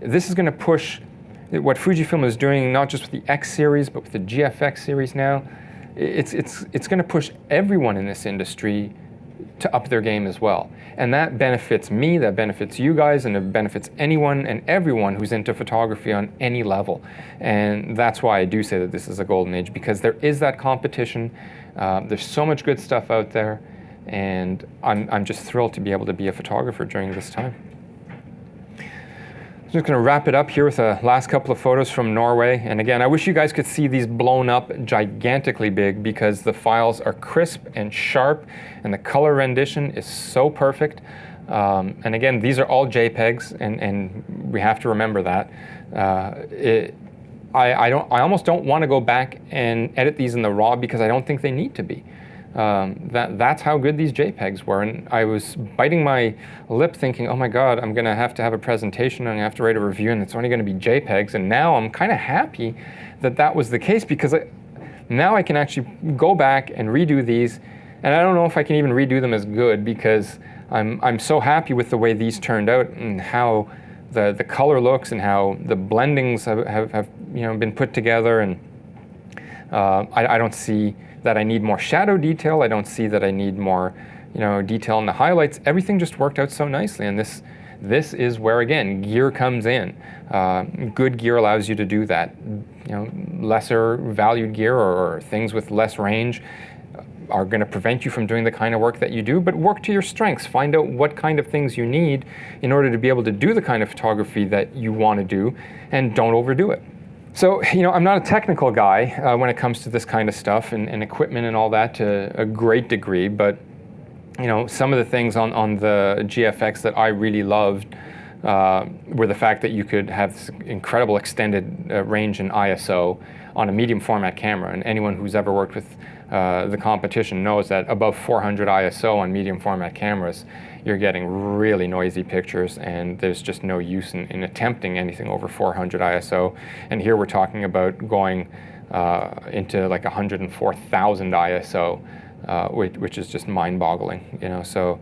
is going to push what Fujifilm is doing, not just with the X series, but with the GFX series now. It's going to push everyone in this industry to up their game as well. And that benefits me, that benefits you guys, and it benefits anyone and everyone who's into photography on any level. And that's why I do say that this is a golden age, because there is that competition. There's so much good stuff out there, and I'm just thrilled to be able to be a photographer during this time. I'm just going to wrap it up here with a last couple of photos from Norway. And again, I wish you guys could see these blown up gigantically big, because the files are crisp and sharp and the color rendition is so perfect. And again, these are all JPEGs, and we have to remember that. I almost don't want to go back and edit these in the RAW, because I don't think they need to be. That's how good these JPEGs were, and I was biting my lip thinking, oh my god, I'm going to have a presentation, and I'm going to have to write a review, and it's only going to be JPEGs. And now I'm kind of happy that that was the case, because now I can actually go back and redo these, and I don't know if I can even redo them as good, because I'm so happy with the way these turned out and how the color looks and how the blendings have you know, been put together. And I don't see that I need more shadow detail. I don't see that I need more, you know, detail in the highlights. Everything just worked out so nicely, and this is where, again, gear comes in. Good gear allows you to do that. You know, lesser valued gear or things with less range are going to prevent you from doing the kind of work that you do, but work to your strengths. Find out what kind of things you need in order to be able to do the kind of photography that you want to do, and don't overdo it. So, you know, I'm not a technical guy when it comes to this kind of stuff and equipment and all that to a great degree, but, you know, some of the things on the GFX that I really loved were the fact that you could have this incredible extended range in ISO on a medium format camera. And anyone who's ever worked with the competition knows that above 400 ISO on medium format cameras, you're getting really noisy pictures, and there's just no use in attempting anything over 400 ISO. And here we're talking about going into like 104,000 ISO, which is just mind-boggling, you know. So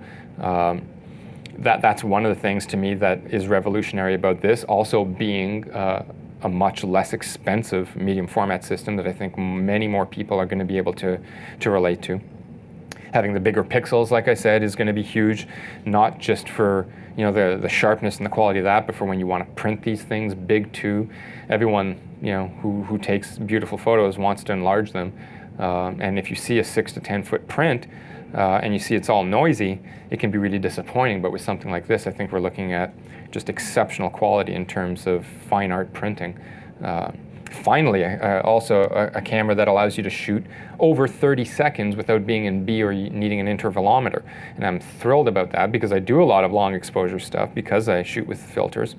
that's one of the things to me that is revolutionary about this, also being a much less expensive medium format system that I think many more people are going to be able to relate to. Having the bigger pixels, like I said, is going to be huge, not just for, you know, the sharpness and the quality of that, but for when you want to print these things big too. Everyone, you know, who takes beautiful photos wants to enlarge them, and if you see a 6 to 10 foot print and you see it's all noisy, it can be really disappointing. But with something like this, I think we're looking at just exceptional quality in terms of fine art printing. Finally, also a camera that allows you to shoot over 30 seconds without being in B or needing an intervalometer. And I'm thrilled about that, because I do a lot of long exposure stuff because I shoot with filters.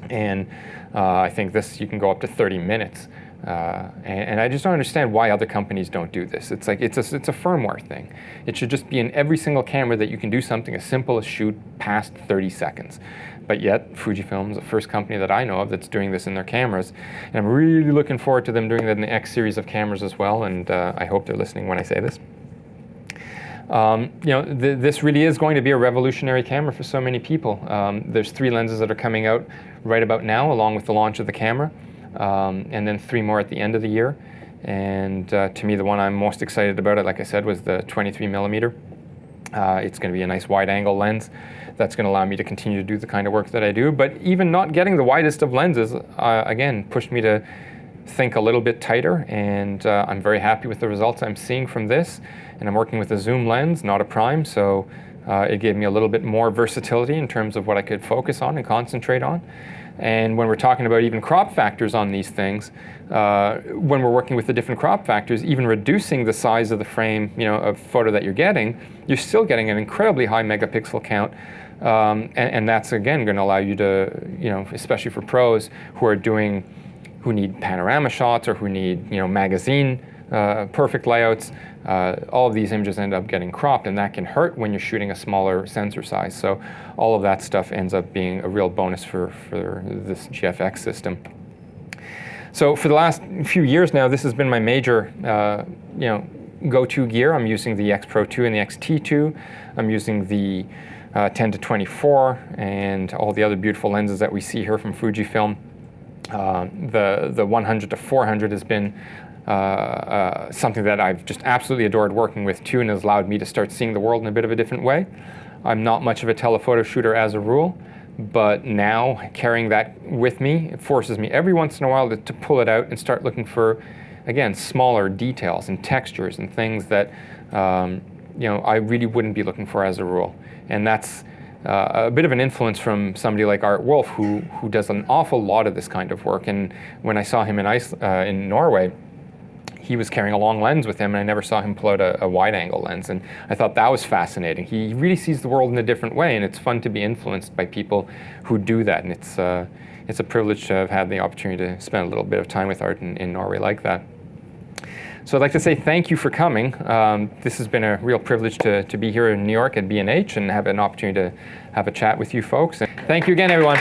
And I think this, you can go up to 30 minutes. And I just don't understand why other companies don't do this. It's like, it's a firmware thing. It should just be in every single camera that you can do something as simple as shoot past 30 seconds. But yet, Fujifilm is the first company that I know of that's doing this in their cameras. And I'm really looking forward to them doing that in the X series of cameras as well, and I hope they're listening when I say this. You know, this really is going to be a revolutionary camera for so many people. There's 3 lenses that are coming out right about now, along with the launch of the camera, and then 3 more at the end of the year. And to me, the one I'm most excited about, like I said, was the 23 millimeter. It's going to be a nice wide-angle lens that's going to allow me to continue to do the kind of work that I do. But even not getting the widest of lenses, again, pushed me to think a little bit tighter, and I'm very happy with the results I'm seeing from this. And I'm working with a zoom lens, not a prime, so it gave me a little bit more versatility in terms of what I could focus on and concentrate on. And when we're talking about even crop factors on these things, when we're working with the different crop factors, even reducing the size of the frame, of photo that you're still getting an incredibly high megapixel count. And that's, again, going to allow you to, especially for pros who need panorama shots or who need, magazine perfect layouts, all of these images end up getting cropped, and that can hurt when you're shooting a smaller sensor size. So all of that stuff ends up being a real bonus for this GFX system. So for the last few years now, this has been my major go-to gear. I'm using the X Pro 2 and the XT2. I'm using the 10 to 24 and all the other beautiful lenses that we see here from Fujifilm. The 100 to 400 has been something that I've just absolutely adored working with too, and has allowed me to start seeing the world in a bit of a different way. I'm not much of a telephoto shooter as a rule, but now carrying that with me, it forces me every once in a while to pull it out and start looking for, again, smaller details and textures and things that I really wouldn't be looking for as a rule. And that's a bit of an influence from somebody like Art Wolf, who does an awful lot of this kind of work. And when I saw him in Norway, he was carrying a long lens with him, and I never saw him pull out a wide-angle lens. And I thought that was fascinating. He really sees the world in a different way, and it's fun to be influenced by people who do that. And it's a privilege to have had the opportunity to spend a little bit of time with Art in Norway like that. So I'd like to say thank you for coming. This has been a real privilege to be here in New York at B&H and have an opportunity to have a chat with you folks. And thank you again, everyone.